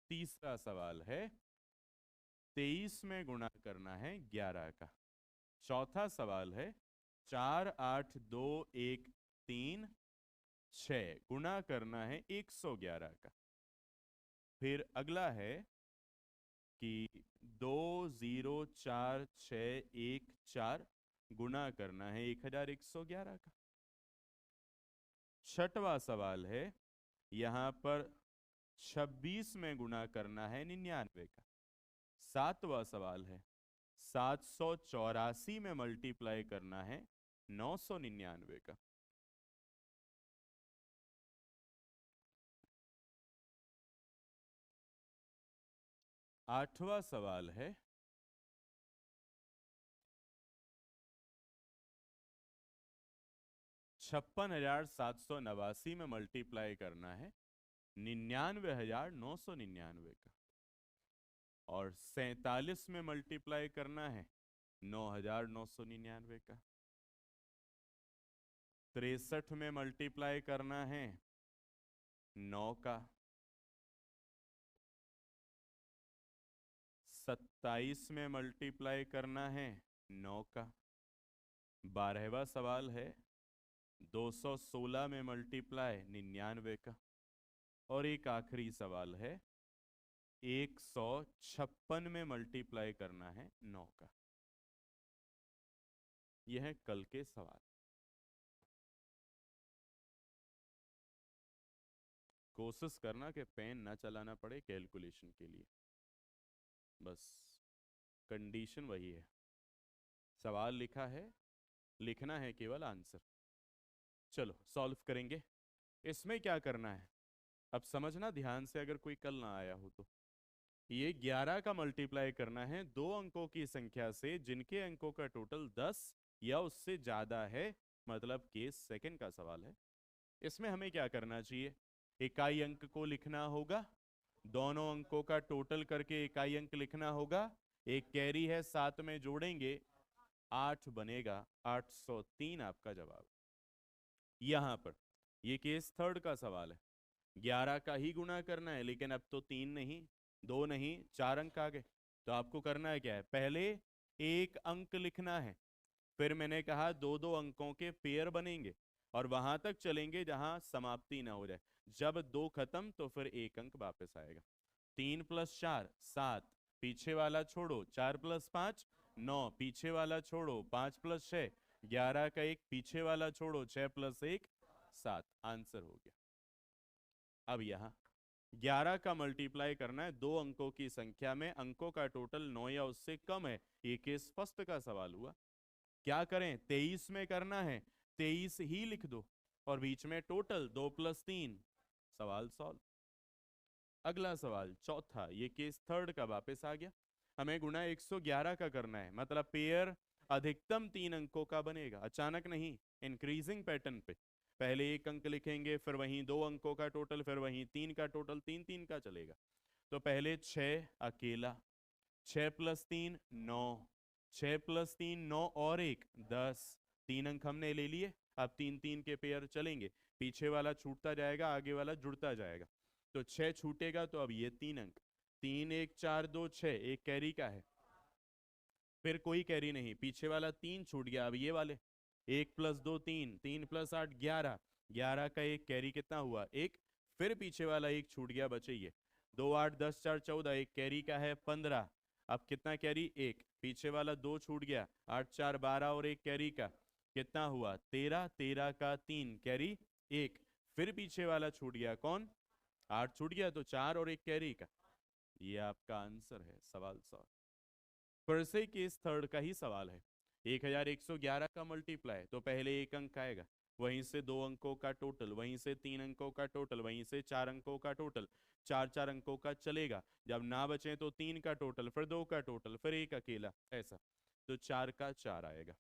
तीसरा सवाल है 23 में गुणा करना है 11 का। चौथा सवाल है 4 8 2 1 3 6, गुणा करना है 111 का। फिर अगला है कि 2 0 4 6 1 4, गुणा करना है 1111 का। छठवां सवाल है यहां पर 26 में गुणा करना है 99 का। सातवां सवाल है 784 में मल्टीप्लाई करना है 999 का। आठवां सवाल है 56,789 में मल्टीप्लाई करना है 99,999 का। और 47 में मल्टीप्लाई करना है 9,999 का। 63 में मल्टीप्लाई करना है 9 का। 27 में मल्टीप्लाई करना है 9 का। 12वां सवाल है 216 में मल्टीप्लाई 99 का। और एक आखिरी सवाल है 156 में मल्टीप्लाई करना है 9 का। यह है कल के सवाल। कोशिश करना कि पेन ना चलाना पड़े कैलकुलेशन के लिए, बस कंडीशन वही है। सवाल लिखा है, लिखना है केवल आंसर। चलो सॉल्व करेंगे। इसमें क्या करना है अब समझना ध्यान से, अगर कोई कल ना आया हो तो। ये 11 का मल्टीप्लाई करना है दो अंकों की संख्या से जिनके अंकों का टोटल 10 या उससे ज्यादा है, मतलब केस सेकंड का सवाल है। इसमें हमें क्या करना चाहिए, इकाई अंक को लिखना होगा, दोनों अंकों का टोटल करके इकाई अंक लिखना होगा। एक कैरी है, साथ में जोड़ेंगे 8 बनेगा, 803 आपका जवाब। यहां पर ये केस थर्ड का सवाल है, 11 का ही गुणा करना है, लेकिन अब तो 3 नहीं, 2 नहीं, 4 अंक आ गए। तो आपको करना है क्या है, पहले एक अंक लिखना है, फिर मैंने कहा दो दो अंकों के पेयर बनेंगे और वहां तक चलेंगे जहां समाप्ति ना हो जाए। जब 2 खत्म तो फिर एक अंक वापस आएगा। 3 + 4 7, पीछे वाला छोड़ो, 4 + 5 9, पीछे वाला छोड़ो, 5 + 6 11 का एक पीछे वाला छोड़ो, 6 + 1 7, आंसर हो गया। अब यहां 11 का मल्टीप्लाई करना है दो अंकों की संख्या में, अंकों का टोटल 9 या उससे कम है। ये केस फर्स्ट का सवाल हुआ। क्या करें, 23 में करना है, 23 ही लिख दो और बीच में टोटल 2 + 3, सवाल सॉल्व। अगला सवाल चौथा, ये केस थर्ड का वापस आ गया। हमें गुणा 111 का करना है, मतलब पेयर अधिकतम 3 अंकों का बनेगा, अचानक नहीं, इंक्रीजिंग पैटर्न पे। पहले एक अंक लिखेंगे, फिर वहीं 2 अंकों का टोटल, फिर वहीं 3 का टोटल, 3 3 का चलेगा। तो पहले 6 अकेला, 6 + 3 9, 6 + 3 9 और 1 10, 3 अंक हमने ले लिए। अब 3 3 के पेयर चलेंगे, पीछे वाला छूटता जाएगा, आगे वाला जुड़ता जाएगा। तो 6 छूटेगा तो अब ये 3 अंक, 3 1 4 2 6, एक कैरी का है, फिर कोई कैरी नहीं, पीछे वाला 3 छूट गया। अब ये वाले 1 + 2 3, 3 + 8 11, 11 का एक कैरी कितना हुआ, एक, फिर पीछे वाला एक छूट गया, बचे ये 2 8 10 4 14, एक कैरी का है 15। अब कितना कैरी? एक। पीछे वाला 2 छूट गया, 8 4 12 और एक कैरी का कितना हुआ? 13। 13 का 3 कैरी एक। फिर पीछे वाला छूट गया, कौन? 8 छूट गया, तो 4 और एक कैरी का। ये आपका आंसर है, सवाल सॉल्व। फिर से केस थर्ड का ही सवाल है। 1111 का मल्टीप्लाई, तो पहले एक अंक आएगा, वहीं से 2 अंकों का टोटल, वहीं से 3 अंकों का टोटल, वहीं से 4 अंकों का टोटल, 4 4 अंकों का चलेगा। जब ना बचे तो 3 का टोटल, फिर 2 का टोटल, फिर एक अकेला, ऐसा। तो 4 का 4 आएगा।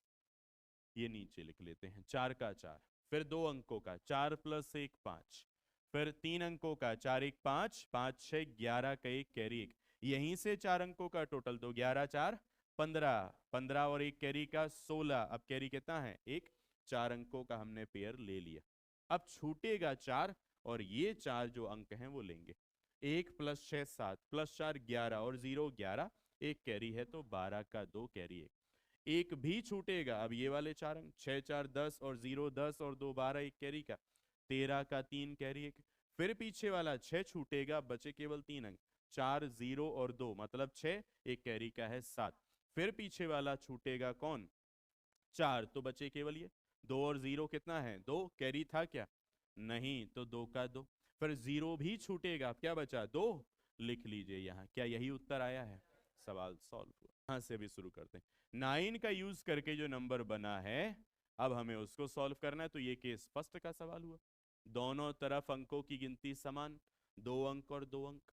ये नीचे लिख लेते हैं, 4 का 4। फिर 2 अंकों का 4 + 1 5। फिर 3 अंकों का 4 1 5, 5 6 11 का एक कैरी एक। यहीं से 4 अंकों का टोटल, तो 11 4 15, 15 और एक कैरी का 16। अब कैरी कितना है? एक। 4 अंकों का हमने पेयर ले लिया। अब छूटेगा 4, और ये 4 जो अंक हैं वो लेंगे। 1 + 6 7 + 4 11 और 0 11, एक कैरी है तो 12 का 2 कैरी एक। एक भी छूटेगा। अब ये वाले 4 अंक, 6 4 10 और 0 10 और 2 12, एक कैरी का 13 का 3 कैरी एक। फिर पीछे वाला 6 छूटेगा, बचे केवल 3 अंक, 4 0 और 2 मतलब 6, एक कैरी का है 7। फिर पीछे वाला छूटेगा कौन? 4, तो बचे केवल ये 2 और 0 कितना है? 2। कैरी था क्या? नहीं, तो 2 का 2। फिर 0 भी छूटेगा, अब क्या बचा? 2। लिख लीजिए यहाँ। क्या यही उत्तर आया है? सवाल सॉल्व हुआ। यहाँ से भी शुरू करते हैं। 9 का यूज करके जो नंबर बना है, अब हमें उसको सॉल्व करना है। तो ये केस फर्स्ट का सवाल हुआ। दोनों तरफ अंकों की गिनती समान, 2 अंक और 2 अंक,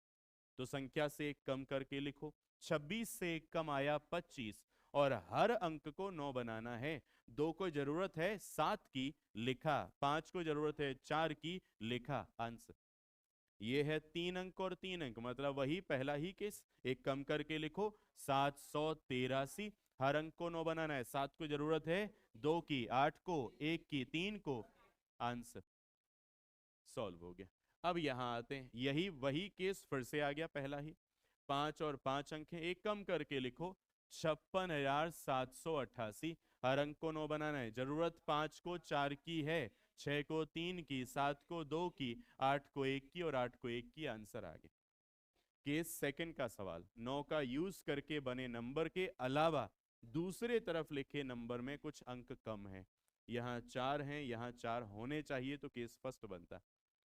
तो संख्या से एक कम करके लिखो। 26 से एक कम आया 25, और हर अंक को 9 बनाना है। 2 को जरूरत है 7 की, लिखा। 5 को जरूरत है 4 की, लिखा। आंसर ये है 3 अंक और 3 अंक, मतलब वही पहला ही केस। एक कम करके लिखो, 783। हर अंक को 9 बनाना है। 7 को जरूरत है 2 की, 8 को, 1 की, 3 को। आंसर सॉल्व हो गया। अब यहां आते हैं, यही वही केस फिर से आ गया, पहला ही। 5 और 5 अंक है, एक कम करके लिखो, 56,788। हर अंक को 9 बनाना है। जरूरत 5 को 4 की है, 6 को 3 की, 7 को 2 की, 8 को 1 की और 8 को 1 की। आंसर आ गया। केस सेकंड का सवाल। 9 का यूज करके बने नंबर के अलावा दूसरे तरफ लिखे नंबर में कुछ अंक कम है। यहाँ 4 हैं, यहाँ 4 होने चाहिए, तो केस फर्स्ट बनता।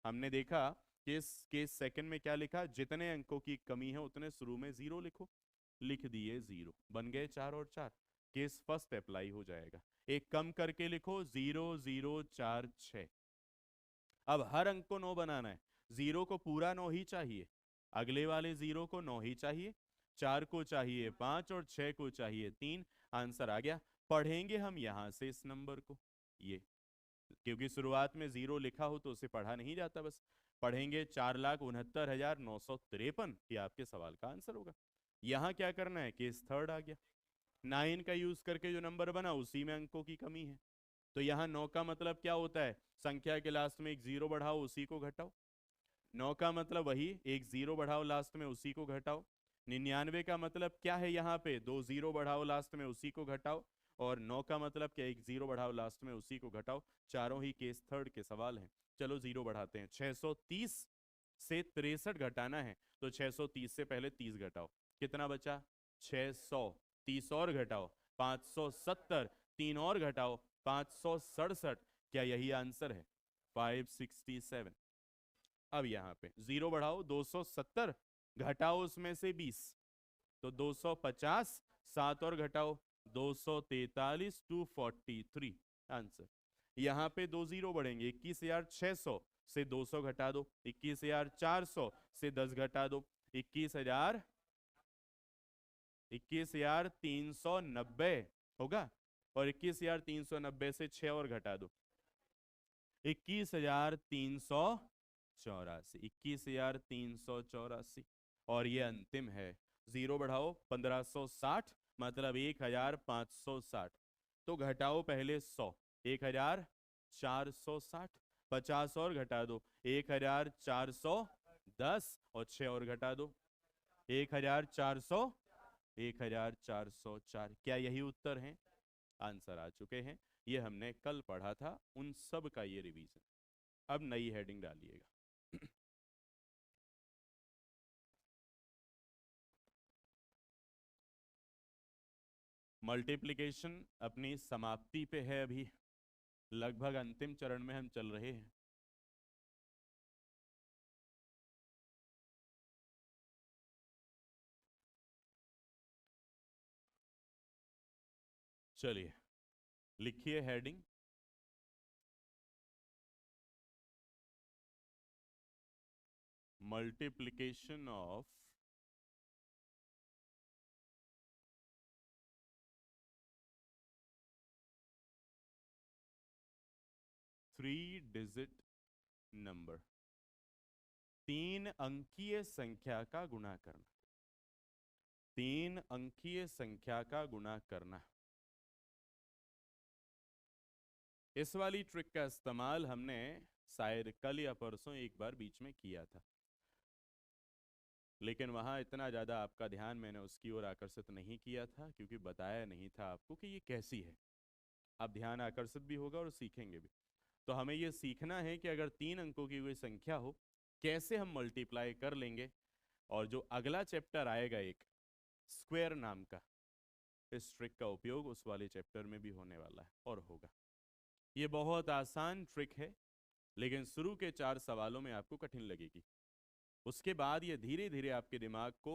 हमने देखा केस सेकंड में क्या लिखा? जितने अंकों की कमी है उतने शुरू में 0 लिखो। लिख दिए 0, बन गए 4 और 4। केस फर्स्ट अप्लाई हो जाएगा। एक कम करके लिखो, 0 0 4 6। अब हर अंक को 9 बनाना है। 0 को पूरा 9 ही चाहिए, अगले वाले 0 को 9 ही चाहिए, 4 को चाहिए 5 और 6 को चाहिए 3। आंसर आ गया। पढ़ेंगे हम यहां से इस नंबर को, ये, क्योंकि शुरुआत में 0 लिखा हो तो उसे पढ़ा नहीं जाता, बस पढ़ेंगे। 4,69,953, ये आपके सवाल का आंसर होगा। यहां क्या करना है? केस थर्ड आ गया। 9 का यूज करके जो नंबर बना उसी में अंकों की कमी है। तो यहाँ 9 का मतलब क्या होता है? संख्या के लास्ट में एक 0 बढ़ाओ, उसी को घटाओ। 9 का मतलब वही, एक 0 बढ़ाओ लास्ट में, उसी को घटाओ। 99 का मतलब क्या है? यहाँ पे 2 0 बढ़ाओ लास्ट में, उसी को घटाओ। और 9 का मतलब क्या? एक 0 बढ़ाओ लास्ट में, उसी को घटाओ। चारों ही केस थर्ड के सवाल हैं। चलो 0 बढ़ाते हैं। 630 से 63 घटाना है, तो 630 से पहले 30 घटाओ, कितना बचा? 600। 30 और घटाओ, 570। 3 और घटाओ, 567। क्या यही आंसर है? 567। अब यहाँ पे 0 बढ़ाओ, 270, घटाओ उसमें से 20, तो 250। 7 और घटाओ, 243, 243। आंसर यहाँ पे 2 0 बढ़ेंगे। 21,600 से 200 घटा दो, 21,400 से 10 घटा दो, 21,390 होगा। और 21,390 से 6 और घटा दो, 21,384। 21,384। और ये अंतिम है। 0 बढ़ाओ, 1560, मतलब 1,560। तो घटाओ पहले 100, 1,460। 50 और घटा दो, 1,410। और 6 और घटा दो, 1,400। 1,404। क्या यही उत्तर है? आंसर आ चुके हैं। ये हमने कल पढ़ा था, उन सब का ये रिवीजन। अब नई हेडिंग डालिएगा। मल्टीप्लिकेशन अपनी समाप्ति पे है, अभी लगभग अंतिम चरण में हम चल रहे हैं। चलिए लिखिए heading, multiplication of three digit number, 3 अंकीय संख्या का गुणा करना, 3 अंकीय संख्या का गुणा करना। इस वाली ट्रिक का इस्तेमाल हमने शायद कल या परसों एक बार बीच में किया था, लेकिन वहां इतना ज़्यादा आपका ध्यान मैंने उसकी ओर आकर्षित नहीं किया था, क्योंकि बताया नहीं था आपको कि ये कैसी है। अब ध्यान आकर्षित भी होगा और सीखेंगे भी। तो हमें ये सीखना है कि अगर 3 अंकों की कोई संख्या हो, कैसे हम मल्टीप्लाई कर लेंगे। और जो अगला चैप्टर आएगा एक स्क्वायर नाम का, इस ट्रिक का उपयोग उस वाले चैप्टर में भी होने वाला है और होगा। ये बहुत आसान ट्रिक है, लेकिन शुरू के 4 सवालों में आपको कठिन लगेगी। उसके बाद ये धीरे धीरे आपके दिमाग को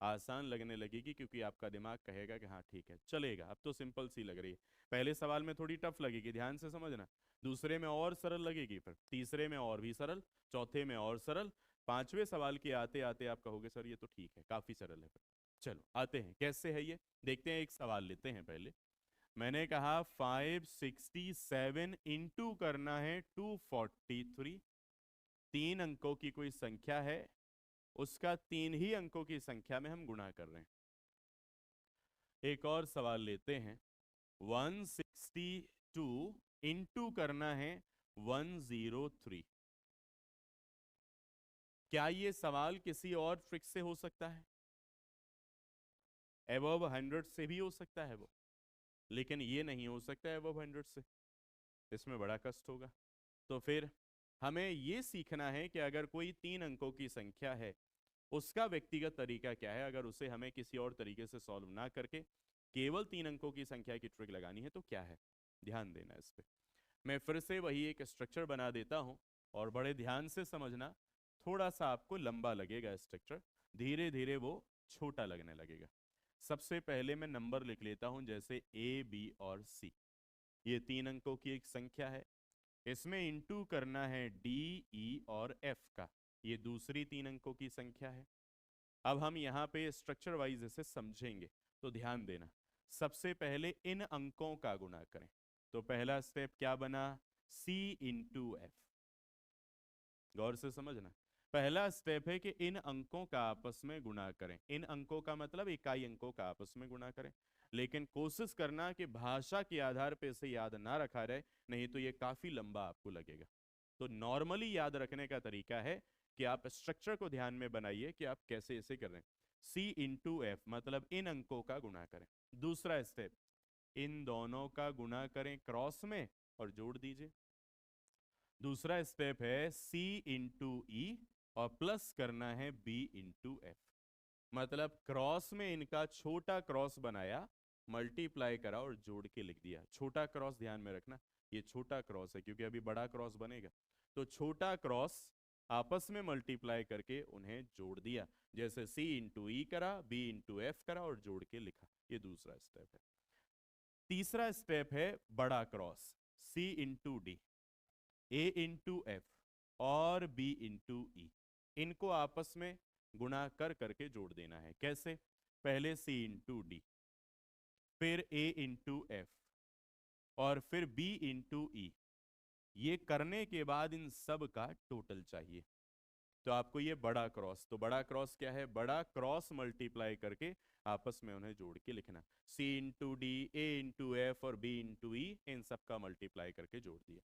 आसान लगने लगेगी, क्योंकि आपका दिमाग कहेगा कि हाँ ठीक है चलेगा, अब तो सिंपल सी लग रही है। पहले सवाल में थोड़ी टफ लगेगी, ध्यान से समझना। दूसरे में और सरल लगेगी, फिर तीसरे में और भी सरल, चौथे में और सरल, 5वें सवाल के आते आते आप कहोगे सर ये तो ठीक है, काफी सरल है। फिर चलो आते हैं कैसे है ये, देखते हैं। एक सवाल लेते हैं पहले। मैंने कहा 567 इंटू करना है 243, 3 अंकों की कोई संख्या है, उसका 3 ही अंकों की संख्या में हम गुणा कर रहे हैं। एक और सवाल लेते हैं। 162 इंटू करना है 103। क्या ये सवाल किसी और ट्रिक से हो सकता है? एबव 100 से भी हो सकता है वो, लेकिन ये नहीं हो सकता है एबव 100 से, इसमें बड़ा कष्ट होगा। तो फिर हमें ये सीखना है कि अगर कोई 3 अंकों की संख्या है, उसका व्यक्तिगत तरीका क्या है। अगर उसे हमें किसी और तरीके से सॉल्व ना करके केवल 3 अंकों की संख्या की ट्रिक लगानी है तो क्या है, ध्यान देना इस पे। मैं फिर से वही एक स्ट्रक्चर बना देता हूं और बड़े ध्यान से समझना। थोड़ा सा आपको लंबा लगेगा स्ट्रक्चर, धीरे धीरे वो छोटा लगने लगेगा। सबसे पहले मैं नंबर लिख लेता हूं, जैसे ए, बी और सी। ये 3 अंकों की एक संख्या है, इसमें इंटू करना है डी, ई और एफ का, ये दूसरी 3 अंकों की संख्या है। अब हम यहाँ पे स्ट्रक्चर वाइज इसे समझेंगे, तो ध्यान देना। सबसे पहले इन अंकों का गुणा करें, तो पहला स्टेप क्या बना, C इंटू एफ। गौर से समझना, पहला स्टेप है कि इन अंकों का आपस में गुणा करें। इन अंकों का मतलब इकाई अंकों का आपस में गुणा करें, लेकिन कोशिश करना कि भाषा के आधार पे इसे याद ना रखा रहे, नहीं तो ये काफी लंबा आपको लगेगा। तो नॉर्मली याद रखने का तरीका है कि आप स्ट्रक्चर को ध्यान में बनाइए कि आप कैसे इसे कर रहे हैं। C इंटू एफ मतलब इन अंकों का गुणा करें। दूसरा स्टेप, इन दोनों का गुणा करें क्रॉस में और जोड़ दीजिए। दूसरा स्टेप है C इंटू ई और प्लस करना है B इंटू एफ। मतलब क्रॉस में इनका छोटा क्रॉस बनाया, मल्टीप्लाई करा और जोड़ के लिख दिया। छोटा क्रॉस ध्यान में रखना, ये छोटा क्रॉस है क्योंकि अभी बड़ा क्रॉस बनेगा। तो छोटा क्रॉस आपस में मल्टीप्लाई करके उन्हें जोड़ दिया, जैसे C इंटू ई करा, B इंटू एफ करा और जोड़ के लिखा। ये दूसरा स्टेप है। तीसरा स्टेप है बड़ा cross, C into D, A into F और B इंटू ई। इनको आपस में गुणा कर करके जोड़ देना है। कैसे, पहले C इंटू डी, फिर A इंटू एफ और फिर B इंटू ई। ये करने के बाद इन सब का टोटल चाहिए। तो आपको ये बड़ा क्रॉस, तो बड़ा क्रॉस क्या है, बड़ा क्रॉस मल्टीप्लाई करके आपस में उन्हें जोड़ के लिखना। C into D, A into F और B इंटू ई, इन सब का मल्टीप्लाई करके जोड़ दिया।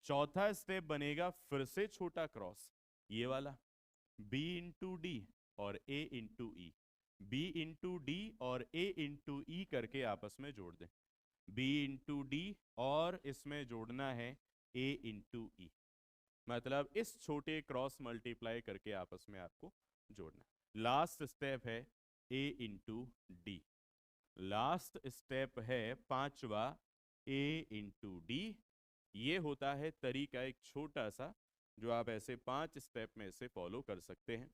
चौथा स्टेप बनेगा फिर से छोटा क्रॉस, ये वाला, B इंटू डी और A into E. B into D और A इंटू ई करके आपस में जोड़ दें। B इंटू डी और इसमें जोड़ना है A इंटू ई। मतलब इस छोटे क्रॉस मल्टीप्लाई करके आपस में आपको जोड़ना। लास्ट स्टेप है A into D. Last step है पांचवा, a इंटू डी। ये होता है तरीका एक छोटा सा जो आप ऐसे 5 स्टेप में से फॉलो कर सकते हैं।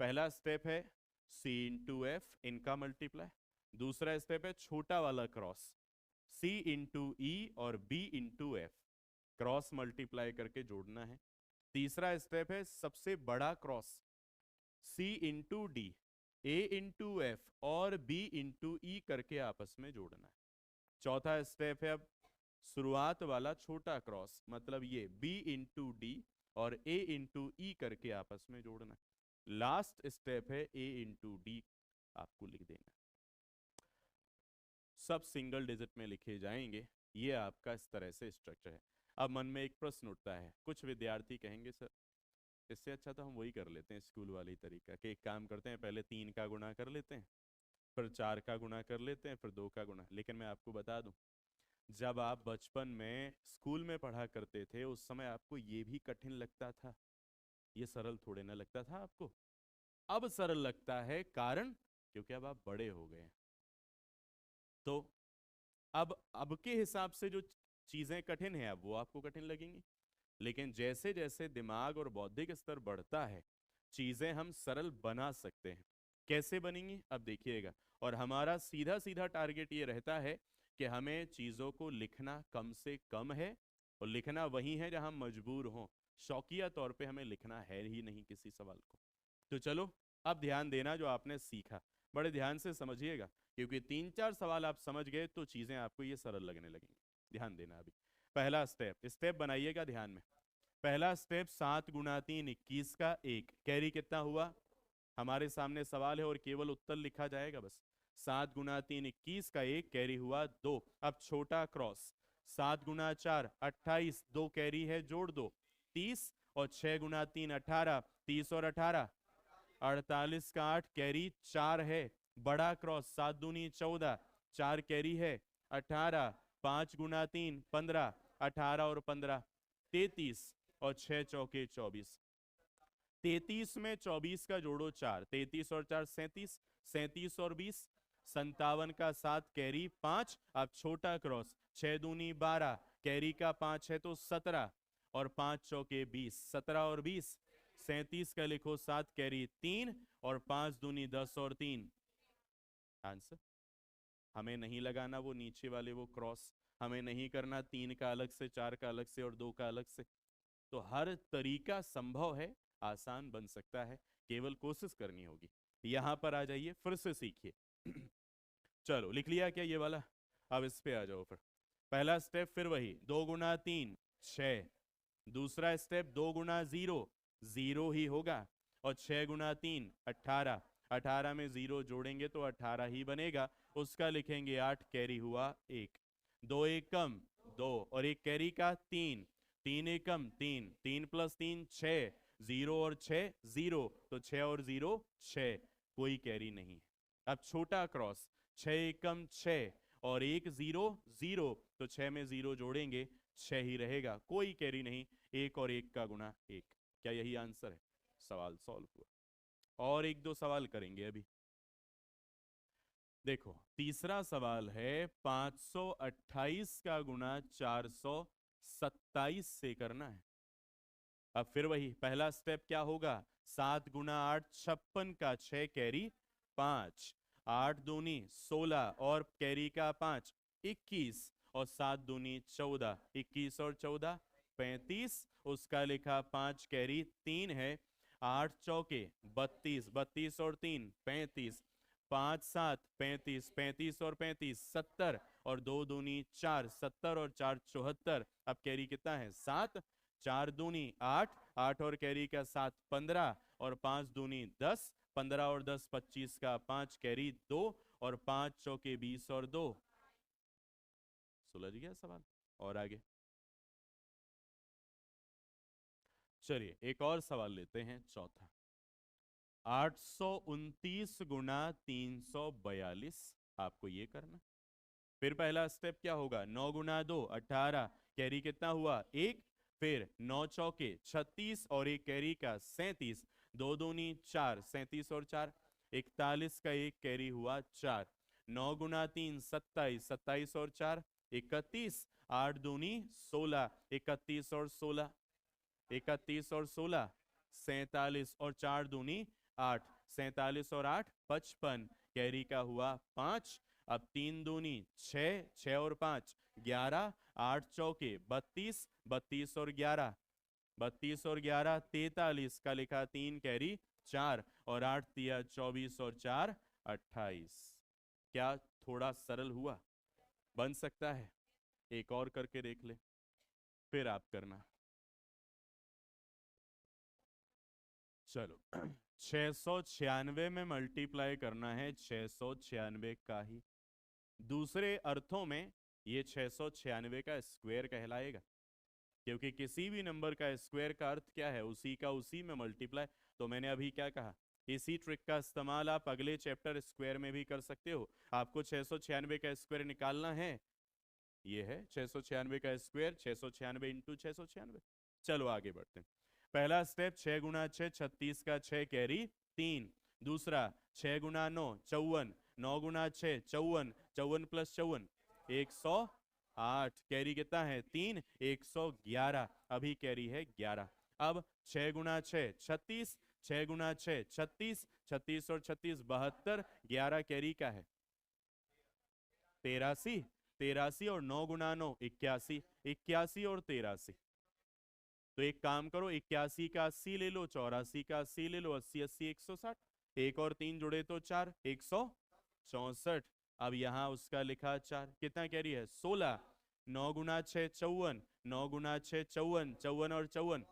पहला स्टेप है c इंटू एफ, इनका मल्टीप्लाई। दूसरा स्टेप है छोटा वाला क्रॉस, c इंटू ई और b into F, cross multiply करके जोड़ना है। तीसरा स्टेप है सबसे बड़ा cross, c into D, a into F और b इंटू ई करके आपस में जोड़ना है। चौथा स्टेप है अब शुरुआत वाला छोटा क्रॉस, मतलब ये b इंटू डी और a इंटू ई करके आपस में जोड़ना है। लास्ट स्टेप है a इंटू डी, आपको लिख देना। सब सिंगल डिजिट में लिखे जाएंगे। ये आपका इस तरह से स्ट्रक्चर है। अब मन में एक प्रश्न उठता है, कुछ विद्यार्थी कहेंगे सर इससे अच्छा तो हम वही कर लेते हैं स्कूल वाली तरीका कि एक काम करते हैं, पहले 3 का गुणा कर लेते हैं, फिर 4 का गुणा कर लेते हैं, फिर 2 का गुणा। लेकिन मैं आपको बता दूं, जब आप बचपन में स्कूल में पढ़ा करते थे उस समय आपको ये भी कठिन लगता था, ये सरल थोड़े ना लगता था आपको। अब सरल लगता है, कारण क्योंकि अब आप बड़े हो गए। तो अब के हिसाब से जो चीजें कठिन है अब वो आपको कठिन लगेंगी। लेकिन जैसे जैसे दिमाग और बौद्धिक स्तर बढ़ता है चीजें हम सरल बना सकते हैं। कैसे बनेंगी अब देखिएगा। और हमारा सीधा सीधा टारगेट ये रहता है कि हमें चीजों को लिखना कम से कम है, और लिखना वही है जहां हम मजबूर हों। शौकिया तौर पे हमें लिखना है ही नहीं किसी सवाल को। तो चलो अब ध्यान देना जो आपने सीखा, बड़े ध्यान से समझिएगा, क्योंकि 3-4 सवाल आप समझ गए तो चीजें आपको ये सरल लगने लगेंगी। ध्यान देना। अभी पहला स्टेप बनाइएगा ध्यान में। पहला स्टेप 7 गुणा 3 21 का 1, कैरी कितना हुआ? हमारे सामने सवाल है और केवल उत्तर लिखा जाएगा बस। 7 गुणा 3 21 का 1, कैरी हुआ 2। अब छोटा क्रॉस, 7 गुणा 4 28, 2 कैरी है, जोड़ दो 30, और 6 गुणा 3 18, 30 और 18 48 का 8, कैरी 4 है। बड़ा क्रॉस 7 दूनी 14, 4 कैरी है 18, 5 गुणा 3 15, 18 और 15 33, और 6 चौके 24। 33 में 24 का जोड़ो 4, 33 और 4 37, 37 और 20 57 का 7, कैरी 5। अब छोटा क्रॉस 6 दूनी 12, कैरी का 5 है तो 17, और 5 चौके 20, 17 और 20 37 का लिखो 7, कैरी 3, और 5 दूनी 10 और 3 आंसर। हमें नहीं लगाना वो नीचे वाले वो क्रॉस, हमें नहीं करना 3 का अलग से, 4 का अलग से और 2 का अलग से। तो हर तरीका संभव है, आसान बन सकता है, केवल कोशिश करनी होगी। यहां पर आ जाइए, फिर से सीखिए। चलो लिख लिया क्या ये वाला? अब इस पे आ जाओ फिर। पहला स्टेप फिर वही, 2 गुणा 3 6। दूसरा स्टेप 2 गुणा 0 0 ही होगा, और 6 गुणा 3 18, 18 में 0 जोड़ेंगे तो 18 ही बनेगा, उसका लिखेंगे 8, कैरी हुआ 1। 2 एक कम 2, और एक कैरी का 3, 3 एक कम 3, 3 प्लस 3 6, 0 और 6 0, तो 6 और 0 6, कोई कैरी नहीं। अब छोटा क्रॉस 6 एक कम 6 और 1 0 0, तो 6 में 0 जोड़ेंगे 6 ही रहेगा, कोई कैरी नहीं। 1 और 1 का गुणा 1। क्या यही आंसर है? सवाल सॉल्व हुआ। और 1-2 सवाल करेंगे अभी। देखो तीसरा सवाल है 528 का गुणा 427 से करना है। अब फिर वही पहला स्टेप क्या होगा? 7 गुणा 8 56 का 6, कैरी 5, 8 दूनी 16, और कैरी का 5 21, और 7 दूनी 14, 21 और 14 35, उसका लिखा 5, कैरी 3 है। 8 चौके 32, 32 और 3 35, 5 7 35, 35 और 35 70, और 2 दूनी 4 70 और 4 74। अब कैरी कितना है? 7, 4 दूनी 8, 8 और कैरी का 7 15, और 5 दूनी 10, 15 और 10 25 का 5, कैरी 2, और 5 चौके 20 और 2। सुलझ गया सवाल? और आगे चलिए एक और सवाल लेते हैं, चौथा। 829 गुणा 342, आपको ये करना। फिर पहला स्टेप क्या होगा? 9 गुणा 2 18, कैरी कितना हुआ? 1। फिर 9 चौके 36, और एक कैरी का 37, 2 दूनी 4 37 और 4 41 का 1, कैरी हुआ 4। 9 गुना 3 27, 27 और 4 31, 8 दूनी 16, 31 और 16, 31 और 16 47 और 4 दूनी 8, 47 और 8 55, कैरी का हुआ 5। अब 3 दूनी 6, 6 और 5 11, 8 चौके 32, 32 और 11, 32 और 11 43 का लिखा 3 कैरी 4 और 8 दिया 24 और 4 28। क्या थोड़ा सरल हुआ? बन सकता है? एक और करके देख ले, फिर आप करना। चलो 696 में मल्टीप्लाई करना है 696 का ही। दूसरे अर्थों में ये 696 का स्क्वायर कहलाएगा, क्योंकि किसी भी नंबर का स्क्वायर का अर्थ क्या है? उसी का उसी में मल्टीप्लाई। तो मैंने अभी क्या कहा, इसी ट्रिक का इस्तेमाल आप अगले चैप्टर स्क्वायर में भी कर सकते हो। आपको 696 का स्क्वायर निकालना है, ये है 696 का स्क्वायर, 696 इंटू 696। चलो आगे बढ़ते हैं। पहला स्टेप 6 गुना 6 36 का 6 कैरी 3। दूसरा 6 गुना 9 54, 9 गुना 6 54, 54 प्लस 54 108, कैरी कितना है 3, 111, अभी कैरी है 11। अब 6 गुना 6 36, 6 गुना 6 36, 36 और 36 72, 11 कैरी का है 83, 83 और 9 गुना 9 81, 81 और 83। तो एक काम करो, 81 का 80 ले लो, 84 का 80 ले लो, 80 80 160, एक और 3 जुड़े तो 4 164। अब यहां उसका लिखा 4, कितना कैरी है 16, 9 गुना 6 54, 9 गुना 6 54, 54 और 54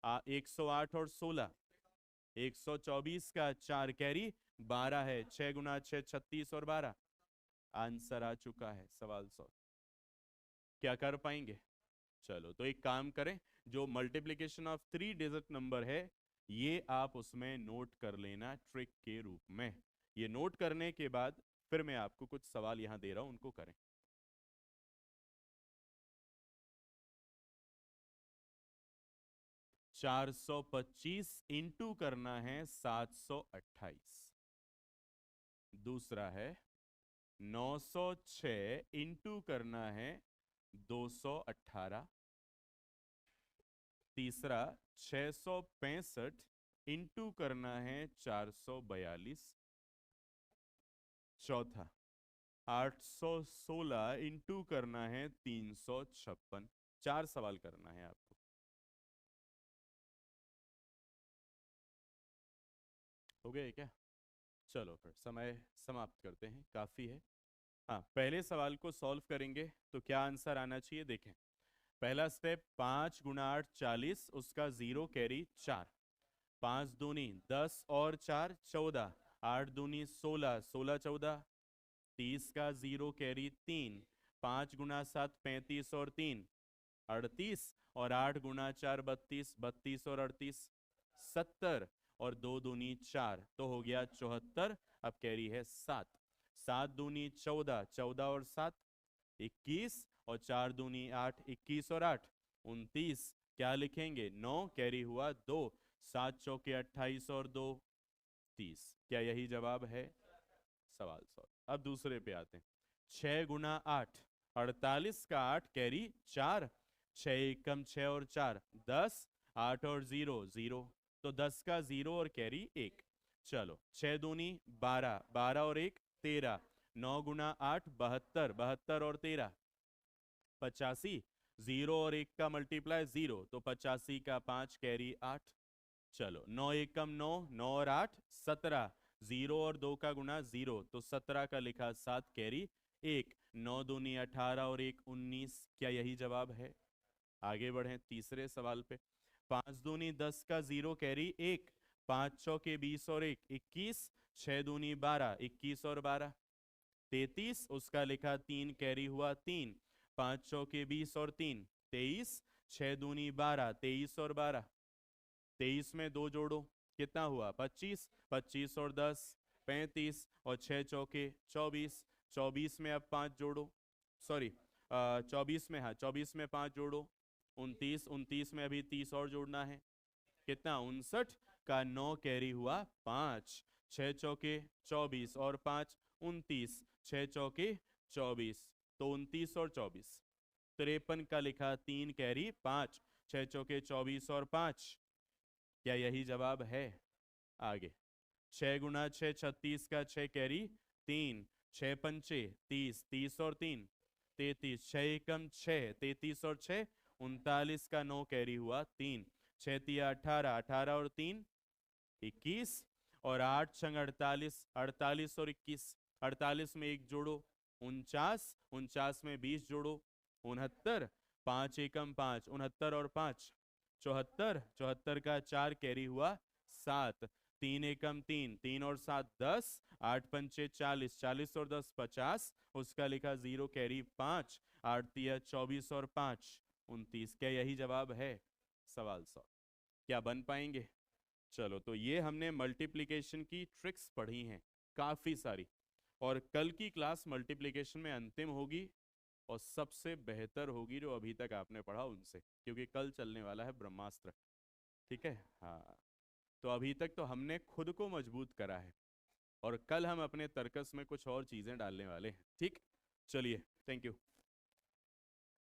108 और 16 124 का 4 कैरी 12 है, 6 गुना 6 36 और 12। आंसर आ चुका है, सवाल 100। क्या कर पाएंगे? चलो तो एक काम करें, जो मल्टीप्लिकेशन ऑफ 3 डिजिट नंबर है ये आप उसमें नोट कर लेना ट्रिक के रूप में। ये नोट करने के बाद फिर मैं आपको कुछ सवाल यहां दे रहा हूं, उनको करें। 425 इंटू करना है 728। दूसरा है 906 इंटू करना है 218। तीसरा 665 इंटू करना है 442। चौथा 816 इंटू करना है 356। 4 सवाल करना है आपको। हो गए क्या? चलो फिर समय समाप्त करते हैं, काफी है। हाँ, पहले सवाल को सॉल्व करेंगे तो क्या आंसर आना चाहिए देखें। पहला स्टेप 5 गुना 8 40, उसका 0 कैरी 4, 5 दूनी 10 और 4 14, 8 दूनी 16, 16 14 30 का 0 कैरी 3, 5 गुना 7 35 और 3 38, और 8 गुना 4 32, 32 और 38 70, और 2 दूनी 4 तो हो गया 74। अब कैरी है 7, 7 दूनी 14, 14 और 7 21, और 4 दूनी 8 21 और 8 29। क्या लिखेंगे 9, कैरी हुआ 2, 7 चौके 28 और 2 30। क्या यही जवाब है? सवाल सॉल्व। अब दूसरे पे आते हैं। 6 गुना 8 48 का 8 कैरी 4, 6 एकम 6 और 4 10, 8 और 0 0, तो 10 का 0 और कैरी 1। चलो 6 दूनी 12, 12 और 1 13, 9 गुना 8 72, 72 और 13 85, 0 और 1 का मल्टीप्लाई 0, तो 85 का 5 कैरी 8। चलो 9 एकम 9, 9 और 8 17, 0 और 2 का गुना 0, तो 17 का लिखा 7 कैरी 1, 9 दूनी 18 और 1 19। क्या यही जवाब है? आगे बढ़ें तीसरे सवाल पे। 5 दूनी 10 का 0 कैरी 1, 5 चौके 20 और 1 21, 6 दूनी 12 21 और 12 33, उसका लिखा 3 कैरी हुआ 3, 5 चौके 20 और 3 23, 6 दूनी 12 23 और 12 23 में 2 जोड़ो, कितना हुआ 25, 25 और 10 35, और 6 चौके 24, 24 में अब 5 जोड़ो, सॉरी 24 में, हाँ 24 में 5 जोड़ो 29, 29 में अभी 30 और जोड़ना है, कितना 59 का 9 कैरी हुआ 5। 6 चौके 24 और 5 29, 6 चौके 24, तो 29 और 24, 53 का लिखा 3 कैरी 5, 6 चौके 24 और 5, क्या यही जवाब है? आगे 6 गुना 6 36 का 6 कैरी 3, 6 पंचे 30, 30 और 3 33, 6 एकम 6 33 और 6 39 का 9 कैरी हुआ 3, 6 तिया 18, 18 और 3 21, और 8 छंग 48, 48 और 21, 48 में 1 जोड़ो 49, 49 में 20 जोड़ो 69, 5 एकम 5 69 और 5 74, 74 का 4 कैरी हुआ 7, 3 एकम 3 3 और 7 10, 8 पंचे 40, 40 और 10 50, उसका लिखा 0 कैरी 5, 8 तिया 24 और 5 29, क्या यही जवाब है? सवाल 100 क्या बन पाएंगे? चलो, तो ये हमने मल्टीप्लिकेशन की ट्रिक्स पढ़ी हैं काफ़ी सारी, और कल की क्लास मल्टीप्लिकेशन में अंतिम होगी और सबसे बेहतर होगी जो अभी तक आपने पढ़ा उनसे, क्योंकि कल चलने वाला है ब्रह्मास्त्र। ठीक है, हाँ। तो अभी तक तो हमने खुद को मजबूत करा है, और कल हम अपने तर्कस में कुछ और चीज़ें डालने वाले हैं। ठीक, चलिए, थैंक यू।